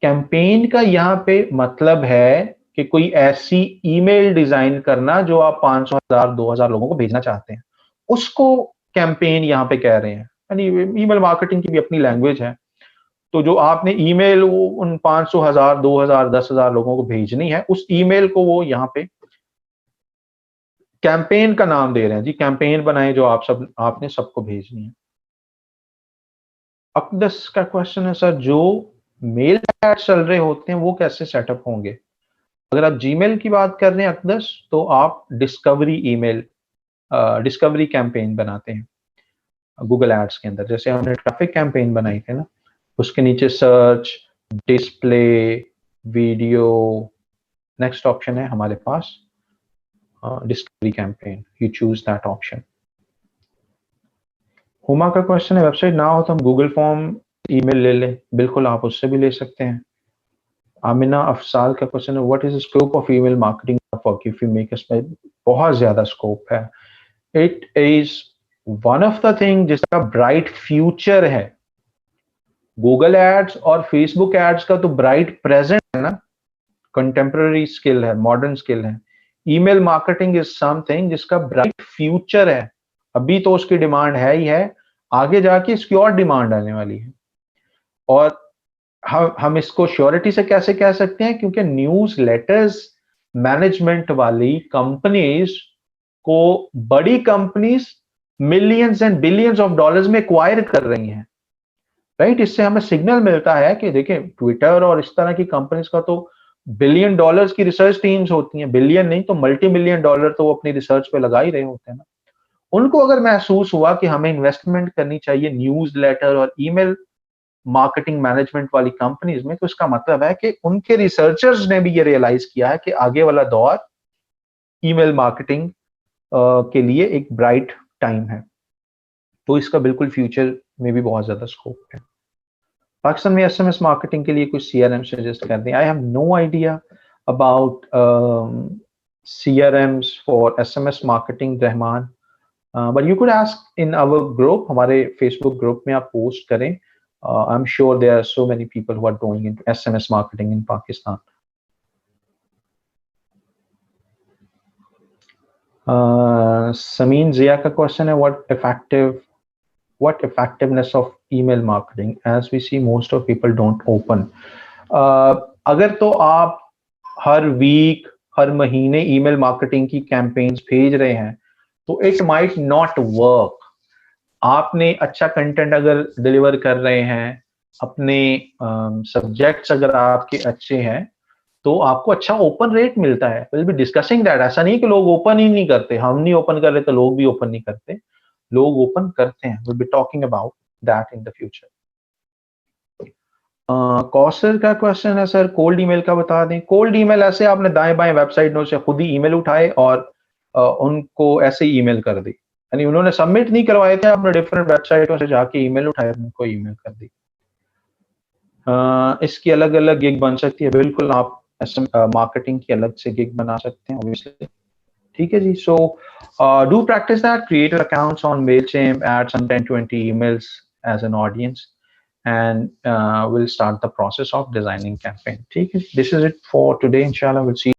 कैंपेन का यहाँ पे मतलब है कि कोई ऐसी ईमेल डिजाइन करना जो आप 500, 1000, 2000 लोगों को भेजना चाहते हैं, उसको कैंपेन यहाँ पे कह रहे हैं। यानी ईमेल मार्केटिंग की भी अपनी लैंग्वेज है। तो जो आपने ईमेल उन 500, 1000, 2000, 10,000 लोगों को भेजनी है, उस ईमेल को वो यहाँ पे कैंपेन का नाम दे रहे हैं। जी कैंपेन बनाए जो आपने सबको भेजनी है। अकदस का क्वेश्चन है सर, जो मेल ऐड चल रहे होते हैं वो कैसे सेटअप होंगे? अगर आप जीमेल की बात कर रहे हैं अकदस, तो आप डिस्कवरी कैंपेन बनाते हैं गूगल एड्स के अंदर। जैसे हमने ट्रैफिक कैंपेन बनाई थी ना, उसके नीचे search, display, video, next option है हमारे पास discovery campaign, you choose that option. Huma का क्वेश्चन है, वेबसाइट ना हो तो हम गूगल फॉर्म ईमेल ले लें? बिल्कुल आप उससे भी ले सकते हैं। आमिना अफसाल का क्वेश्चन है, what is the scope of email marketing work if you make a, बहुत ज्यादा स्कोप है। It is one of the thing जिसका ब्राइट फ्यूचर है। गूगल एड्स और फेसबुक एड्स का तो ब्राइट प्रेजेंट है ना, कंटेम्पररी स्किल है, मॉडर्न स्किल है। ईमेल मार्केटिंग इज समथिंग जिसका ब्राइट फ्यूचर है। अभी तो उसकी डिमांड है ही है, आगे जाके इसकी और डिमांड आने वाली है। और हम इसको श्योरिटी से कैसे कह सकते हैं? क्योंकि न्यूज लेटर्स मैनेजमेंट वाली कंपनीज को बड़ी companies millions and billions of dollars में एक्वायर कर रही हैं, राइट। इससे हमें सिग्नल मिलता है कि देखें ट्विटर और इस तरह की कंपनीज का तो बिलियन डॉलर्स की रिसर्च टीम्स होती हैं, बिलियन नहीं तो मल्टी मिलियन डॉलर तो वो अपनी रिसर्च पे लगा ही रहे होते हैं ना। उनको अगर महसूस हुआ कि हमें इन्वेस्टमेंट करनी चाहिए न्यूज लेटर और ईमेल मार्केटिंग मैनेजमेंट वाली कंपनीज में, तो इसका मतलब है कि उनके रिसर्चर्स ने भी ये रियलाइज किया है कि आगे वाला दौर ईमेल मार्केटिंग के लिए एक ब्राइट टाइम है। तो इसका बिल्कुल फ्यूचर में भी बहुत ज्यादा स्कोप है। पाकिस्तान में एसएमएस मार्केटिंग के लिए कुछ सीआरएम सजेस्ट कर दें। I have no idea about CRMs for SMS marketing Rahman, but you could ask in our group, हमारे फेसबुक ग्रुप में आप पोस्ट करें। I'm sure there are so many people who are going into SMS marketing in Pakistan. Sameen Zia का question है, what effectiveness of email marketing as we see most of people don't open. अगर तो आप हर week, हर महीने email marketing की campaigns भेज रहे हैं तो it might not work. आपने अच्छा कंटेंट अगर डिलीवर कर रहे हैं, अपने सब्जेक्ट्स अगर आपके अच्छे हैं, तो आपको अच्छा ओपन रेट मिलता है। Will be discussing that. ऐसा नहीं कि लोग ओपन ही नहीं करते, हम नहीं ओपन कर रहे तो लोग भी ओपन नहीं करते, लोग ओपन करते हैं। Will be talking about that in the future. Kausar का क्वेश्चन है सर, कोल्ड ईमेल का बता दें। कोल्ड ईमेल ऐसे आपने दाएं बाएं वेबसाइटों से खुद ही ईमेल उठाए और उनको ऐसे ही ईमेल कर दी, यानी उन्होंने सबमिट नहीं करवाए थे, आपने डिफरेंट वेबसाइटों से जाके ईमेल उठाए, उनको ईमेल कर दी। इसकी अलग अलग गिग बन सकती है, बिल्कुल आप मार्केटिंग की अलग से गिग बना सकते हैं ऑब्वियसली, ठीक है जी. So do practice that. Create your accounts on Mailchimp, add some 10-20 emails as an audience, and we'll start the process of designing campaign. ठीक है. This is it for today. Inshallah, we'll see